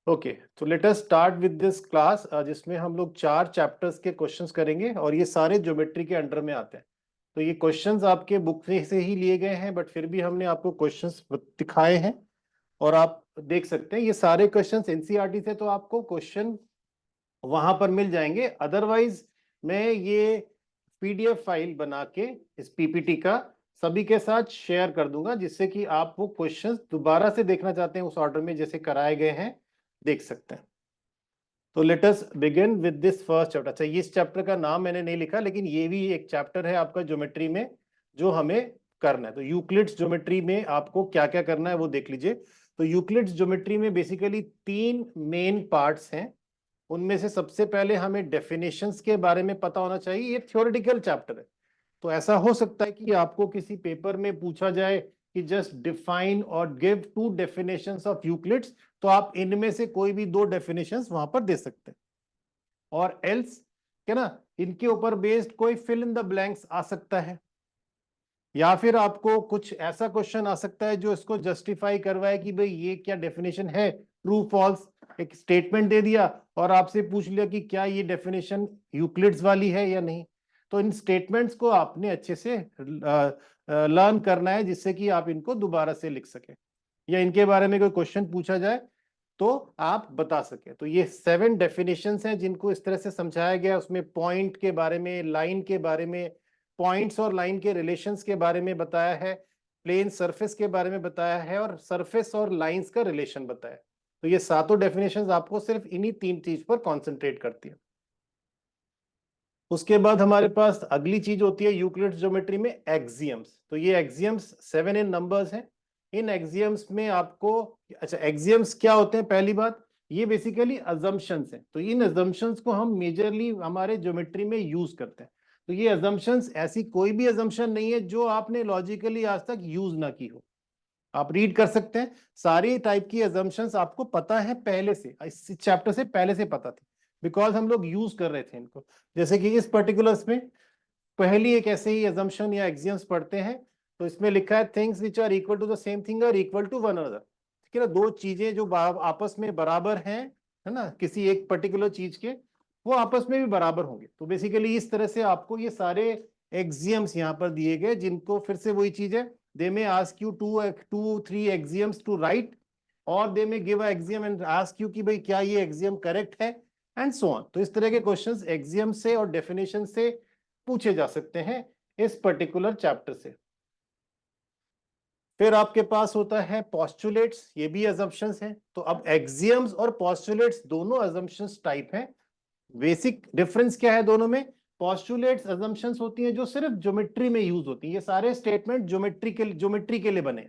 Okay, तो let us start with this class, जिसमें हम लोग 4 चैप्टर्स के क्वेश्चंस करेंगे और ये सारे ज्योमेट्री के अंडर में आते हैं। तो ये क्वेश्चंस आपके बुक से ही लिए गए हैं, बट फिर भी हमने आपको क्वेश्चंस दिखाए हैं और आप देख सकते हैं ये सारे क्वेश्चंस एनसीईआरटी से, तो आपको क्वेश्चन वहां पर मिल जाएंगे। अदरवाइज मैं ये पीडीएफ फाइल बना के इस पीपीटी का सभी के साथ शेयर कर दूंगा, जिससे कि आप वो क्वेश्चंस दोबारा से देखना चाहते हैं उस ऑर्डर में जैसे कराए गए हैं देख सकते हैं। तो let us begin with this first chapter. अच्छा, इस चैप्टर का नाम मैंने नहीं लिखा, लेकिन ये भी एक चैप्टर है आपका ज्योमेट्री में जो हमें करना है। तो यूक्लिड्स ज्योमेट्री में आपको क्या क्या करना है वो देख लीजिए। तो यूक्लिड्स ज्योमेट्री में बेसिकली 3 मेन पार्ट्स हैं। उनमें से सबसे पहले हमें डेफिनेशंस के बारे में पता होना चाहिए। ये थ्योरेटिकल चैप्टर है, तो ऐसा हो सकता है कि आपको किसी पेपर में पूछा जाए कि जस्ट डिफाइन और गिव 2 डेफिनेशंस ऑफ यूक्लिड्स, तो आप इनमें से कोई भी 2 डेफिनेशंस वहां पर दे सकते हैं। और एल्स क्या ना, इनके ऊपर बेस्ड कोई फिल इन द ब्लैंक्स आ सकता है, या फिर आपको कुछ ऐसा क्वेश्चन आ सकता है जो इसको जस्टिफाई करवाए कि भाई ये क्या डेफिनेशन है, ट्रू फॉल्स। एक स्टेटमेंट दे दिया और आपसे पूछ लिया कि क्या ये डेफिनेशन यूक्लिड्स वाली है या नहीं। तो इन स्टेटमेंट्स को आपने अच्छे से लर्न करना है, जिससे कि आप इनको दोबारा से लिख सके, या इनके बारे में कोई क्वेश्चन पूछा जाए तो आप बता सके। तो ये 7 डेफिनेशंस हैं जिनको इस तरह से समझाया गया। उसमें पॉइंट के बारे में, लाइन के बारे में, पॉइंट्स और लाइन के रिलेशंस के बारे में बताया है, प्लेन सरफेस के बारे में बताया है, और सरफेस और लाइंस का रिलेशन बताया। तो ये सातों डेफिनेशंस आपको सिर्फ इन्हीं 3 चीज पर कॉन्सेंट्रेट करती है। उसके बाद हमारे पास अगली चीज होती है यूक्लिड्स ज्योमेट्री में एक्सियम्स। तो ये एक्सियम्स 7 इन नंबर्स हैं। इन एक्सियम्स में आपको, अच्छा एक्सियम्स क्या होते हैं, पहली बात ये बेसिकली अजम्पशंस हैं। तो इन अजम्पशंस को हम मेजरली हमारे ज्योमेट्री में यूज करते हैं। तो ये अजम्पशंस, ऐसी कोई भी अजम्पशन नहीं है जो आपने लॉजिकली आज तक यूज ना की हो। आप रीड कर सकते हैं, सारी टाइप की अजम्पशंस आपको पता है पहले से, इस चैप्टर से पहले से पता थी, बिकॉज हम लोग यूज कर रहे थे इनको। जैसे कि इस पर्टिकुलर्स में पहली एक ऐसे ही अजम्पशन या एक्सियम्स पढ़ते हैं। तो इसमें लिखा है things which are equal to the same thing are equal to one another. ठीक है ना, दो चीजें जो आपस में बराबर हैं, है ना, किसी एक पर्टिकुलर चीज के, वो आपस में भी बराबर होंगे। तो बेसिकली इस तरह से आपको ये सारे एक्सियम्स यहाँ पर दिए गए, जिनको फिर से वही चीज है, they may ask you 2 3 axioms to write, और they may give a axiom and ask you कि भाई क्या ये एक्सियम करेक्ट है, एंड सो ऑन। तो इस तरह के क्वेश्चंस एक्सियम से और डेफिनेशन से पूछे जा सकते हैं इस पर्टिकुलर चैप्टर से। फिर आपके पास होता है पोस्टुलेट्स, ये भी अजम्पशंस हैं। तो अब एक्सियम्स और पोस्टुलेट्स दोनों अजम्पशंस टाइप हैं। बेसिक डिफरेंस क्या है दोनों में? पोस्टुलेट्स अजम्पशंस होती हैं जो सिर्फ ज्योमेट्री में यूज होती है, ये सारे स्टेटमेंट ज्योमेट्री के लिए बने।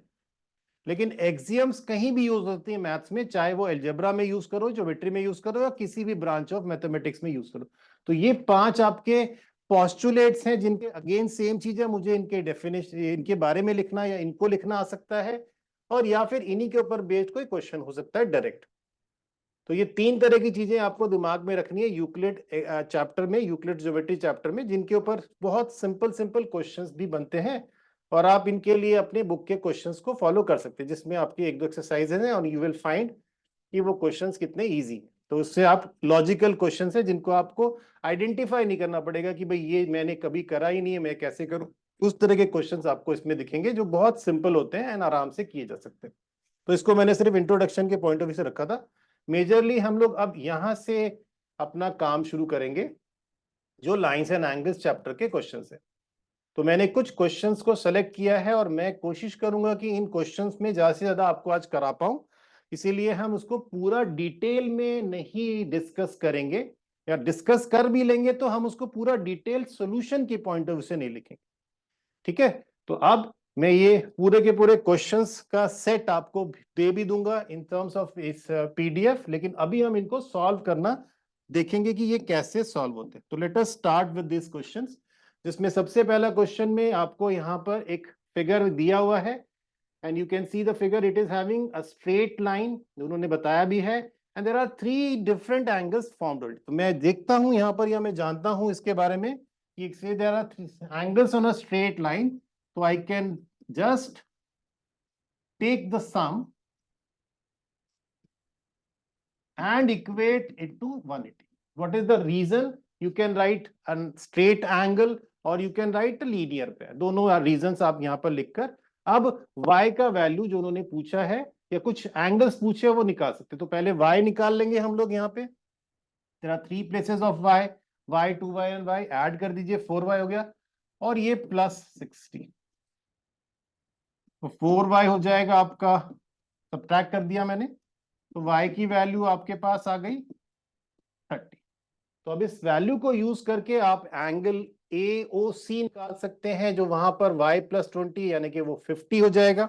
लेकिन एक्सियम्स कहीं भी यूज होती है मैथ्स में, चाहे वो अलजेब्रा में यूज करो, ज्योमेट्री में यूज करो, या किसी भी ब्रांच ऑफ मैथमेटिक्स में यूज करो। तो ये 5 आपके पोस्टुलेट्स हैं, जिनके अगेन सेम चीज है, मुझे इनके डेफिनेशन, इनके बारे में लिखना या इनको लिखना आ सकता है, और या फिर इन्हीं के ऊपर बेस्ड कोई क्वेश्चन हो सकता है डायरेक्ट। तो ये 3 तरह की चीजें आपको दिमाग में रखनी है यूक्लिड चैप्टर में, यूक्लिड ज्योमेट्री चैप्टर में, जिनके ऊपर बहुत सिंपल सिंपल क्वेश्चंस भी बनते हैं, और आप इनके लिए अपने बुक के क्वेश्चंस को फॉलो कर सकते हैं, जिसमें आपकी 1-2 एक्सरसाइजेज हैं, और यू विल फाइंड कि वो क्वेश्चंस कितने इजी हैं। तो उससे आप लॉजिकल क्वेश्चंस है जिनको आपको आइडेंटिफाई नहीं करना पड़ेगा कि भाई ये मैंने कभी करा ही नहीं है, मैं कैसे करूं। उस तरह के क्वेश्चंस आपको इसमें दिखेंगे जो बहुत सिंपल होते हैं एंड आराम से किए जा सकते हैं। तो इसको मैंने सिर्फ इंट्रोडक्शन के पॉइंट ऑफ व्यू से रखा था। मेजरली हम लोग अब यहां से अपना काम शुरू करेंगे, जो लाइंस एंड एंगल्स चैप्टर के क्वेश्चंस है। तो मैंने कुछ क्वेश्चंस को सेलेक्ट किया है, और मैं कोशिश करूंगा कि इन क्वेश्चंस में ज्यादा से ज्यादा आपको आज करा पाऊं। इसीलिए हम उसको पूरा डिटेल में नहीं डिस्कस करेंगे, या डिस्कस कर भी लेंगे तो हम उसको पूरा डिटेल सॉल्यूशन के पॉइंट ऑफ व्यू से नहीं लिखेंगे। ठीक है, तो अब मैं ये पूरे के पूरे क्वेश्चंस का सेट आपको दे भी दूंगा इन टर्म्स ऑफ इस पीडीएफ, लेकिन अभी हम इनको सॉल्व करना देखेंगे कि ये कैसे सॉल्व होते हैं। तो let us start with this questions, जिसमें सबसे पहला क्वेश्चन में आपको यहाँ पर एक फिगर दिया हुआ है, and you can see the figure, it is having a straight line, उन्होंने बताया भी है, and there are 3 different angles formed. तो मैं देखता हूं यहाँ पर, या मैं जानता हूं इसके बारे में कि से there are angles on a straight line, तो I can just take the sum and equate it to 180. What is the reason? You can write a straight angle or you can write a linear pair. दोनों reasons आप यहाँ पर लिखकर अब y का value जो उन्होंने पूछा है या कुछ एंगल्स पूछे वो निकाल सकते. तो पहले y निकाल लेंगे हम लोग. यहाँ पे there are 3 places of y, 2y and y. Add कर दीजिए, 4y हो गया और ये प्लस 60. तो 4y हो जाएगा आपका, सब्ट्रैक्ट कर दिया मैंने, तो y की वैल्यू आपके पास आ गई 30. तो अब इस वैल्यू को यूज करके आप एंगल AOC निकाल सकते हैं जो वहां पर y प्लस 20 यानी कि वो 50 हो जाएगा.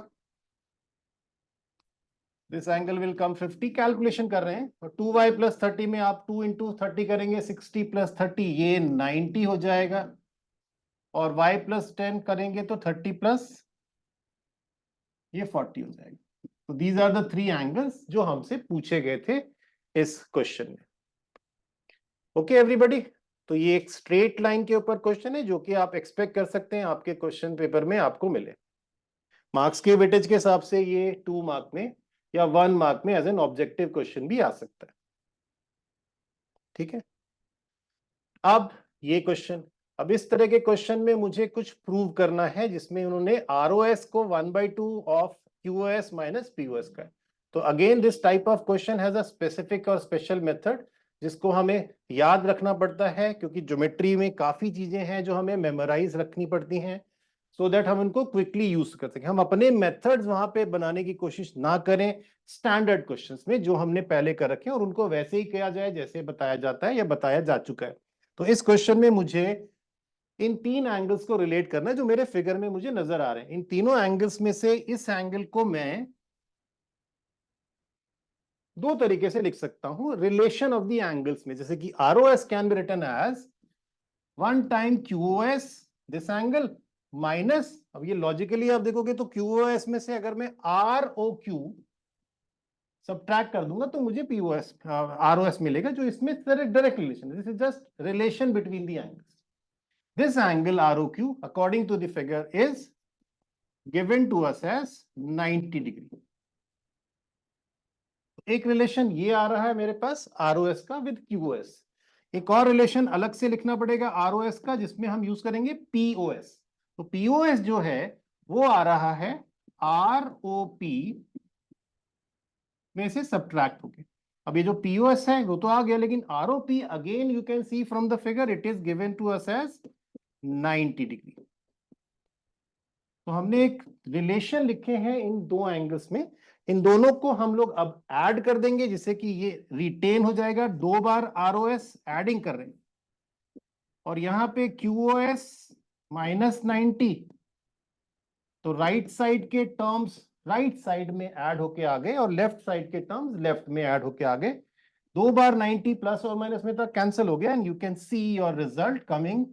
This angle will come 50. Calculation कर रहे हैं तो 2y प्लस 30 में आप 2 इंटू 30 करेंगे, 60 प्लस 30 ये 90 हो जाएगा और y प्लस 10 करेंगे तो 30 प्लस ये 40 हो जाएगा. तो दीज आर द 3 एंगल्स जो हमसे पूछे गए थे इस क्वेश्चन में. ओके एवरीबॉडी, तो ये एक स्ट्रेट लाइन के ऊपर क्वेश्चन है जो कि आप एक्सपेक्ट कर सकते हैं आपके क्वेश्चन पेपर में आपको मिले. मार्क्स के वेटेज के हिसाब से ये 2 मार्क में या 1 मार्क में एज एन ऑब्जेक्टिव क्वेश्चन भी आ सकता है. ठीक है. अब ये क्वेश्चन, अब इस तरह के क्वेश्चन में मुझे कुछ प्रूव करना है जिसमें उन्होंने ROS को 1/2 ऑफ QoS माइनस POS का. तो again this type of question has a specific और स्पेशल मेथड जिसको हमें याद रखना पड़ता है क्योंकि ज्योमेट्री में काफी चीजें हैं जो हमें मेमोराइज रखनी पड़ती हैं सो दैट हम उनको क्विकली यूज कर सकें. हम अपने मेथड्स वहां पे बनाने की कोशिश ना करें स्टैंडर्ड क्वेश्चंस में जो हमने पहले कर रखे हैं और उनको वैसे ही किया जाए जैसे बताया जाता है या बताया जा चुका है. तो इस क्वेश्चन में मुझे इन 3 एंगल्स को रिलेट करना है जो मेरे फिगर में मुझे नजर आ रहे हैं. इन तीनों एंगल्स में से इस एंगल को मैं 2 तरीके से लिख सकता हूं रिलेशन ऑफ द एंगल्स में, जैसे कि ROS can be written as 1 time QoS this angle minus, अब ये लॉजिकली आप देखोगे तो QoS में से अगर मैं ROQ सब्ट्रैक्ट कर दूंगा तो मुझे POS ROS मिलेगा जो इसमें direct relation. This is just relation between the angles. This angle ROQ according to the figure is given to us as 90 degree. एक रिलेशन ये आ रहा है मेरे पास ROS का विद QoS. एक और रिलेशन अलग से लिखना पड़ेगा ROS का जिसमें हम यूज करेंगे POS. तो POS जो है वो आ रहा है ROP में से सब्ट्रैक्ट होके. अब ये जो POS है वो तो आ गया, लेकिन ROP again you can see from the figure it is given to us as 90 degree. तो हमने एक रिलेशन लिखे हैं इन 2 एंगल्स में. इन दोनों को हम लोग अब ऐड कर देंगे जिससे कि ये रिटेन हो जाएगा. 2 बार ROS एडिंग कर रहे हैं और यहां पे QoS माइनस 90, तो राइट साइड के टर्म्स राइट साइड में ऐड होके आ गए और लेफ्ट साइड के टर्म्स लेफ्ट में ऐड होके आ गए. 2 बार 90 प्लस और माइनस में तक कैंसिल हो गया and you can see your result coming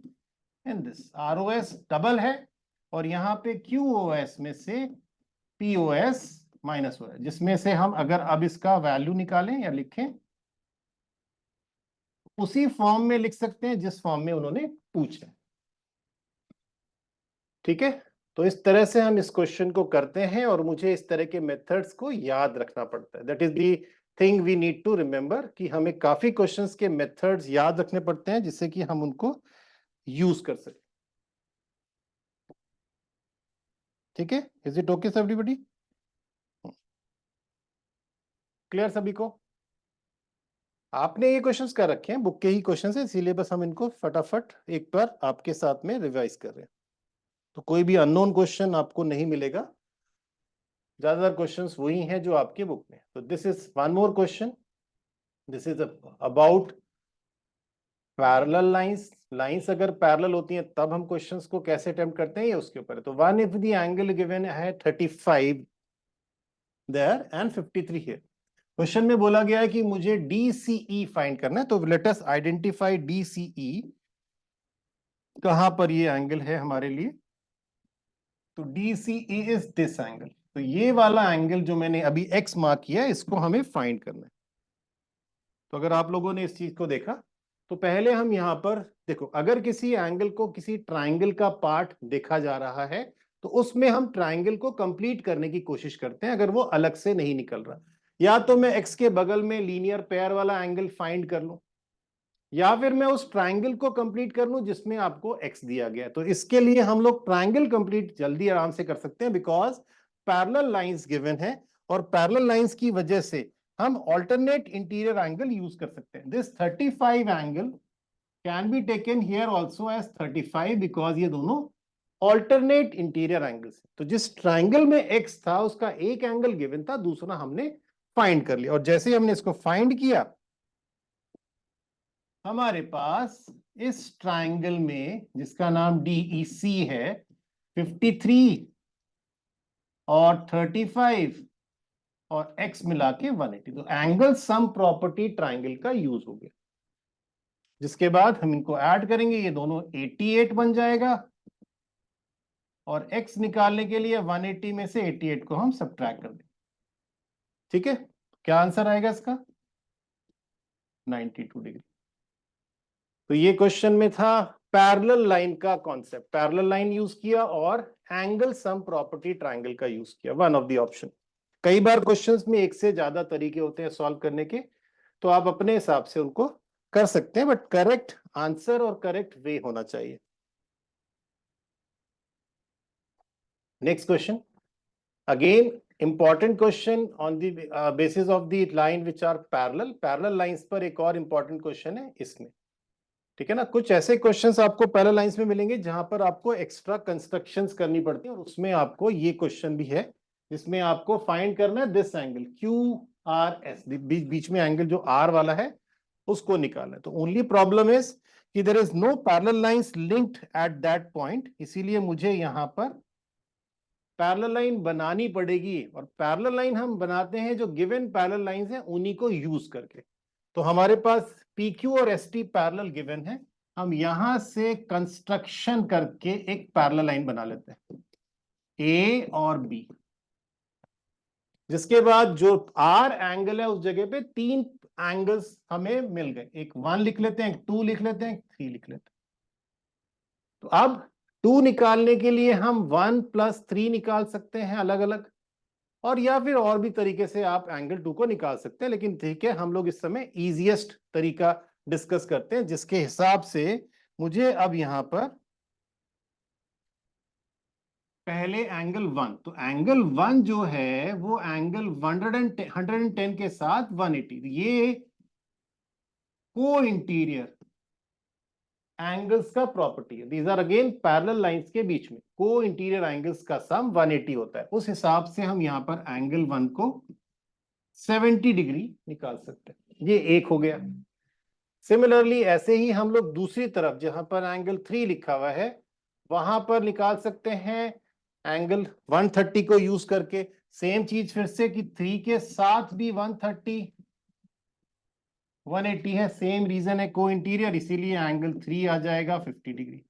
in this. ROS double है और यहाँ पे QoS में से POS माइनस हो रहा है, जिसमें से हम अगर अब इसका वैल्यू निकालें या लिखें उसी फॉर्म में लिख सकते हैं जिस फॉर्म में उन्होंने पूछा. ठीक है. तो इस तरह से हम इस क्वेश्चन को करते हैं और मुझे इस तरह के मेथड्स को याद रखना पड़ता है. That is the thing we need to remember कि हमें काफी क्वेश्चंस के मेथड्स याद रखने पड़ते हैं जिससे कि हम उनको यूज कर सकें. ठीक है. Is it okay everybody? Clear सभी को? आपने ये क्वेश्चंस कर रखे हैं, बुक के ही क्वेश्चंस है, इसीलिए बस हम इनको फटाफट एक बार आपके साथ में रिवाइज कर रहे हैं. तो कोई भी अननोन क्वेश्चन आपको नहीं मिलेगा, ज्यादातर क्वेश्चंस वही हैं जो आपके बुक में. तो this is one more question. This is about parallel lines. Lines अगर पैरेलल होती हैं तब हम क्वेश्चंस को कैसे अटेम्प्ट करते हैं ये उसके ऊपर है. तो one if the angle given है 35 देयर एंड 53 हियर. क्वेश्चन में बोला गया है कि मुझे DCE फाइंड करना है. तो लेट अस आइडेंटिफाई DCE. कहां पर ये एंगल है हमारे लिए? तो DCE इज दिस एंगल. तो ये वाला एंगल जो मैंने अभी X मार्क किया है इसको हमें फाइंड करना है. तो अगर आप लोगों ने इस चीज को देखा तो पहले हम यहां पर देखो, अगर किसी एंगल को किसी ट्राइंगल का पार्ट देखा जा रहा है तो उसमें हम ट्राइंगल को कंप्लीट करने की कोशिश करते हैं अगर वो अलग से नहीं निकल रहा. या तो मैं x के बगल में लीनियर पेयर वाला एंगल फाइंड कर लूं, या फिर मैं उस ट्राइंगल को कंप्लीट कर लूं जिसमें आपको x दिया गया। तो इसके लिए हम लोग ट्राइंगल कंप्लीट जल्दी आराम से कर सकते हैं, बिकॉज पैरेलल लाइंस गिवन है, और पैरेलल लाइंस की वजह से हम ऑल्टरनेट इंटीरियर एंगल यूज कर सकते हैं। This 35 angle can be taken here also as 35, because ये दोनों ऑल्टरनेट इंटीरियर एंगल्स। तो जिस ट्राइंगल में x था उसका एक एंगल गिवन था, दूसरा हमने फाइंड कर लिया, और जैसे ही हमने इसको फाइंड किया हमारे पास इस ट्राइंगल में जिसका नाम DEC है 53 और 35 और x मिला के 180, तो एंगल सम प्रॉपर्टी ट्राइंगल का यूज हो गया। जिसके बाद हम इनको ऐड करेंगे, ये दोनों 88 बन जाएगा, और x निकालने के लिए 180 में से 88 को हम सब्ट्रैक्ट कर देंगे। ठीक है, क्या आंसर आएगा इसका? 92 डिग्री। तो ये क्वेश्चन में था पैरेलल लाइन का कॉन्सेप्ट, पैरेलल लाइन यूज किया और एंगल सम प्रॉपर्टी ट्राइंगल का यूज किया, वन ऑफ द ऑप्शन। कई बार क्वेश्चंस में एक से ज्यादा तरीके होते हैं सॉल्व करने के, तो आप अपने हिसाब से उनको कर सकते हैं, बट करेक्ट आंसर और करेक्ट वे होना चाहिए। Next question, again important question on the basis of the line which are parallel. Parallel lines पर एक और इंपॉर्टेंट क्वेश्चन है इसमें, ठीक है ना। कुछ ऐसे क्वेश्चंस आपको पैरेलल लाइंस में मिलेंगे जहां पर आपको एक्स्ट्रा कंस्ट्रक्शंस करनी पड़ती है, और उसमें आपको ये क्वेश्चन भी है जिसमें आपको फाइंड करना है दिस एंगल QRS, बीच में एंगल जो R वाला है उसको निकालना है। तो ओनली प्रॉब्लम इज कि there is no parallel lines linked at that point, इसीलिए मुझे यहां पर पैरेलल लाइन बनानी पड़ेगी, और पैरेलल लाइन हम बनाते हैं जो गिवन पैरेलल लाइंस हैं उन्हीं को यूज करके। तो हमारे पास PQ और ST पैरेलल गिवन है, हम यहां से कंस्ट्रक्शन करके एक पैरेलल लाइन बना लेते हैं A और B, जिसके बाद जो R एंगल है उस जगह पे तीन एंगल्स हमें मिल गए, एक 1 लिख लेते हैं, एक 2 लिख लेते हैं, एक 3 लिख लेते हैं। तो अब 2 निकालने के लिए हम 1 + 3 निकाल सकते हैं अलग अलग, और या फिर और भी तरीके से आप एंगल 2 को निकाल सकते हैं, लेकिन ठीक है हम लोग इस समय इजीएस्ट तरीका डिस्कस करते हैं, जिसके हिसाब से मुझे अब यहां पर पहले एंगल 1, तो एंगल 1 जो है वो एंगल 110 के साथ 180, ये को इंटीरियर एंगल्स का प्रॉपर्टी है। These are again parallel lines के बीच में को इंटीरियर एंगल्स का सम 180 होता है, उस हिसाब से हम यहां पर एंगल 1 को 70 डिग्री निकाल सकते हैं, ये एक हो गया। सिमिलरली ऐसे ही हम लोग दूसरी तरफ जहां पर एंगल 3 लिखा हुआ है वहां पर निकाल सकते हैं एंगल 130 को यूज करके। सेम चीज फिर से कि 3 के साथ भी 130 180 है, सेम रीजन है को इंटीरियर, इसीलिए एंगल 3 आ जाएगा 50 डिग्री।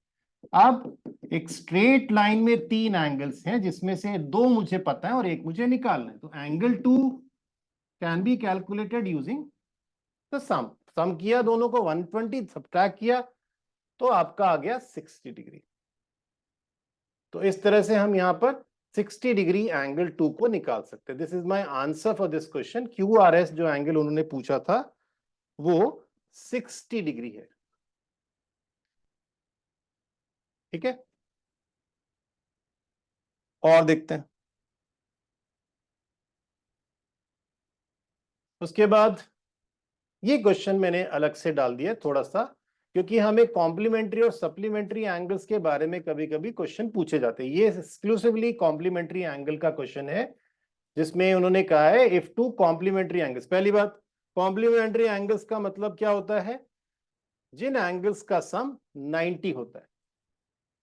अब एक स्ट्रेट लाइन में तीन एंगल्स हैं जिसमें से दो मुझे पता है और एक मुझे निकालना है, तो angle 2 can be calculated using the sum. Sum किया दोनों को, 120 सब्ट्रैक्ट किया तो आपका आ गया 60 डिग्री। तो इस तरह से हम यहां पर 60 डिग्री एंगल 2 को निकाल सकते हैं। This is my answer for this question. QRS जो एंगल उन्होंने पूछा था वो 60 डिग्री है, ठीक है। और देखते हैं उसके बाद, ये क्वेश्चन मैंने अलग से डाल दिया थोड़ा सा, क्योंकि हमें कॉम्प्लीमेंट्री और सप्लीमेंट्री एंगल्स के बारे में कभी कभी क्वेश्चन पूछे जाते हैं। ये एक्सक्लूसिवली कॉम्प्लीमेंट्री एंगल का क्वेश्चन है, जिसमें उन्होंने कहा है इफ टू कॉम्प्लीमेंट्री एंगल्स। पहली बात, कॉम्प्लीमेंट्री एंगल्स का मतलब क्या होता है? जिन एंगल्स का सम 90 होता है,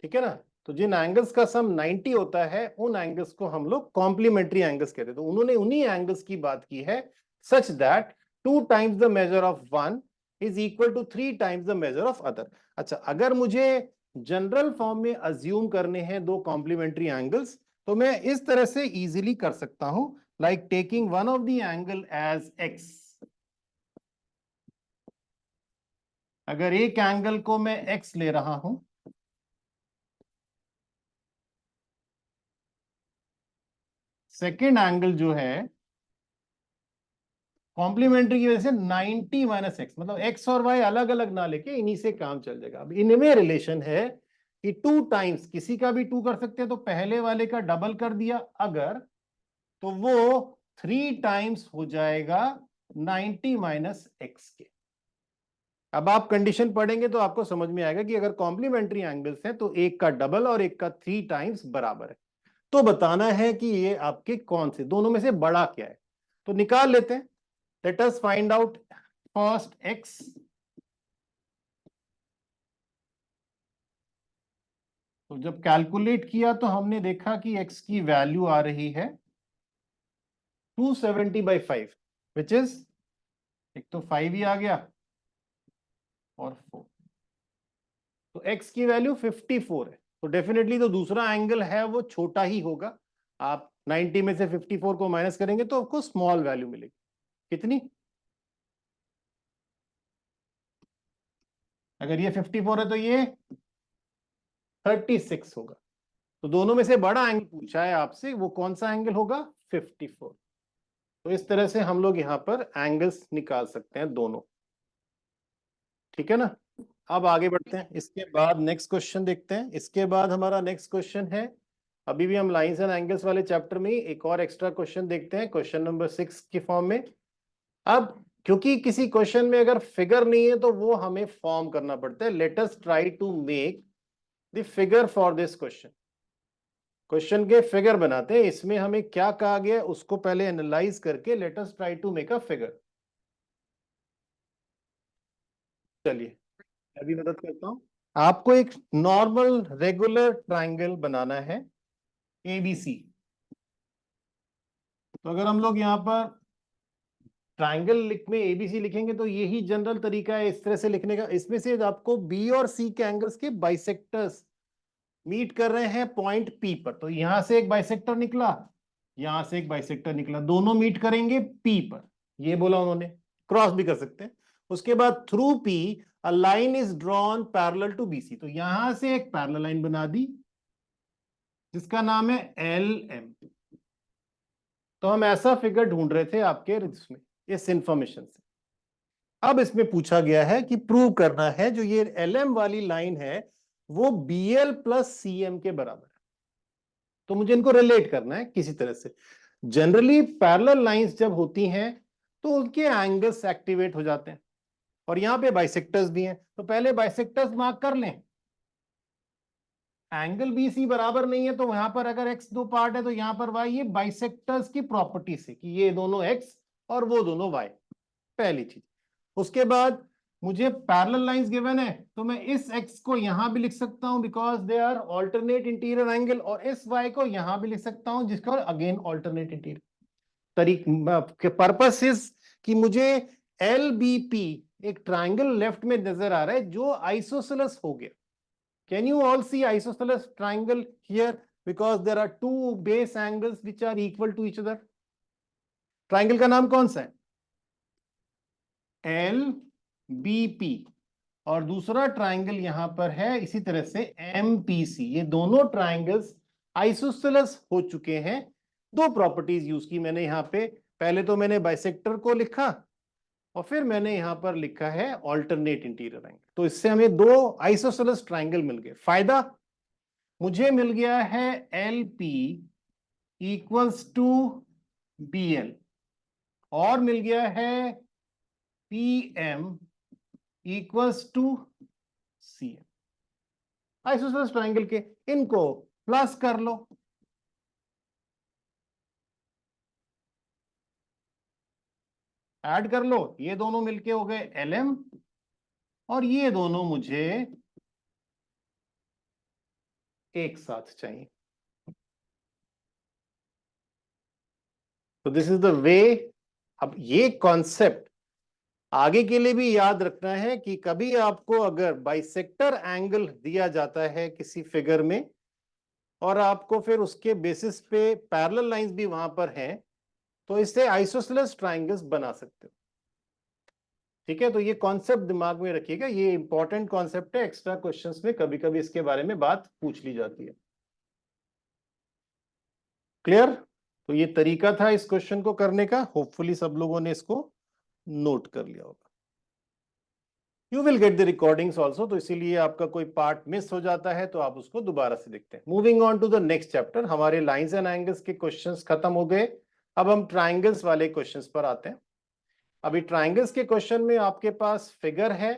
ठीक है ना। तो जिन एंगल्स का सम 90 होता है उन एंगल्स को हम लोग कॉम्प्लीमेंट्री एंगल्स कहते हैं। तो उन्होंने उन्हीं एंगल्स की बात की है such that 2 times the measure of one is equal to 3 times the measure of other. अच्छा, अगर मुझे जनरल फॉर्म में अज्यूम करने हैं दो कॉम्प्लीमेंट्री एंगल्स, तो मैं इस तरह से इजीली कर सकता हूं, like taking one of the angle as x। अगर एक एंगल को मैं x ले रहा हूं, सेकेंड एंगल जो है कॉम्प्लीमेंट्री की वजह से 90 माइनस एक्स, मतलब एक्स और वाई अलग अलग ना लेके इन्हीं से काम चल जाएगा। अब इनमें रिलेशन है कि 2 टाइम्स, किसी का भी 2 कर सकते हैं, तो पहले वाले का डबल कर दिया अगर, तो वो 3 टाइम्स हो जाएगा 90 माइनस एक्स के। अब आप कंडीशन पढ़ेंगे तो आपको समझ में आएगा कि अगर कॉम्प्लीमेंट्री एंगल्स हैं तो एक का डबल और एक का 3 टाइम्स बराबर है। तो बताना है कि ये आपके कौन से दोनों में से बड़ा क्या है, तो निकाल लेते हैं। Let us find out first x. तो जब कैलकुलेट किया तो हमने देखा कि एक्स की वैल्यू आ रही है 270/5, विच इज, एक तो 5 ही आ गया और 4, तो एक्स की वैल्यू 54 है। तो डेफिनेटली तो दूसरा एंगल है वो छोटा ही होगा। आप 90 में से 54 को माइनस करेंगे तो आपको स्मॉल वैल्यू मिलेगी। कितनी? अगर ये 54 है तो ये 36 होगा। तो दोनों में से बड़ा एंगल पूछा है आपसे, वो कौन सा एंगल होगा? 54। तो इस तरह से हम लोग यहां पर एंगल्स निकाल सकते हैं दोनों। ठीक है ना? अब आगे बढ़ते हैं, इसके बाद नेक्स्ट क्वेश्चन देखते हैं। इसके बाद हमारा नेक्स्ट क्वेश्चन है, अभी भी हम लाइंस एंड एंगल्स वाले चैप्टर में एक और एक्स्ट्रा क्वेश्चन देखते हैं, क्वेश्चन नंबर 6 के फॉर्म में। अब क्योंकि किसी क्वेश्चन में अगर फिगर नहीं है तो वो हमें फॉर्म करना पड़ता है। Let us try to make the figure for this question. Question के फिगर बनाते हैं, इसमें हमें क्या कहा गया है उसको पहले एनालाइज करके let us try to make a figure. चलिए अभी मदद करता हूं। आपको एक नॉर्मल रेगुलर ट्राइंगल बनाना है एबीसी। तो अगर हम लोग यहाँ पर ट्राइंगल में एबीसी लिखेंगे तो यही जनरल तरीका है इस तरह से लिखने का। इसमें से आपको बी और सी के एंगल्स के बाइसेक्टर्स मीट कर रहे हैं पॉइंट पी पर। तो यहां से एक बाइसेक्टर निकला, यहां से एक बाइसेक्टर निकला, दोनों मीट करेंगे पी पर, ये बोला उन्होंने। क्रॉस भी कर सकते हैं। उसके बाद through P a line is drawn parallel to BC. तो यहां से एक पैरेलल लाइन बना दी जिसका नाम है एल एम। तो हम ऐसा फिगर ढूंढ रहे थे आपके इसमें, इस इंफॉर्मेशन से। अब इसमें पूछा गया है कि प्रूव करना है जो ये एल एम वाली लाइन है वो B L plus C M के बराबर है। तो मुझे इनको रिलेट करना है किसी तरह से। जनरली पैरेलल लाइंस जब होती हैं तो उनके एंगल्स एक्टिवेट हो जाते हैं, और यहां पे बाइसेक्टर्स भी हैं। तो पहले बाइसेक्टर्स मार्क कर लें। एंगल बी सी बराबर नहीं है तो यहां पर अगर एक्स दो पार्ट है तो यहां पर वाई, ये बाइसेक्टर्स की प्रॉपर्टी से कि ये दोनों एक्स और वो दोनों वाई, पहली चीज। उसके बाद मुझे पैरेलल लाइंस गिवन है तो मैं इस एक्स को यहां भी लिख सकता हूं because they are alternate interior angle, और इस वाई को यहां भी लिख सकता हूं जिसका again alternate interior. Purpose is कि मुझे एल बी पी एक ट्राइंगल लेफ्ट में नजर आ रहा है जो आइसोसेलेस हो गया। Can you all see isosceles triangle here? Because there are two base angles which are equal to each other. Triangle का नाम कौन सा है? L B P. और दूसरा ट्राइंगल यहां पर है इसी तरह से एम पी सी। ये दोनों ट्राइंगल्स आइसोसेलेस हो चुके हैं। दो प्रॉपर्टीज यूज की मैंने यहां पे। पहले तो मैंने बाइसेक्टर को लिखा और फिर मैंने यहां पर लिखा है ऑल्टरनेट इंटीरियर एंगल। तो इससे हमें दो आइसोसेलेस ट्राइंगल मिल गए। फायदा मुझे मिल गया है L P equals to B L, और मिल गया है P M equals to C M. Isosceles triangle के इनको प्लस कर लो, ऐड कर लो, ये दोनों मिलके हो गए एल एम, और ये दोनों मुझे एक साथ चाहिए। तो दिस इज द वे। अब ये कॉन्सेप्ट आगे के लिए भी याद रखना है कि कभी आपको अगर बाइसेक्टर एंगल दिया जाता है किसी फिगर में और आपको फिर उसके बेसिस पे पैरेलल लाइंस भी वहां पर हैं, तो इससे आइसोसेलेस ट्राइंगल्स बना सकते हो। ठीक है, तो ये कॉन्सेप्ट दिमाग में रखिएगा, ये इंपॉर्टेंट कॉन्सेप्ट है। एक्स्ट्रा क्वेश्चंस में कभी कभी इसके बारे में बात पूछ ली जाती है। क्लियर? तो ये तरीका था इस क्वेश्चन को करने का। होपफुली सब लोगों ने इसको नोट कर लिया होगा। You will get the recordings also, तो इसीलिए आपका कोई पार्ट मिस हो जाता है तो आप उसको दोबारा से देखते हैं। Moving on to the next chapter, हमारे लाइंस एंड एंगल्स के क्वेश्चंस खत्म हो गए। अब हम ट्राइंगल्स वाले क्वेश्चंस पर आते हैं। अभी ट्राइंगल्स के क्वेश्चन में आपके पास फिगर है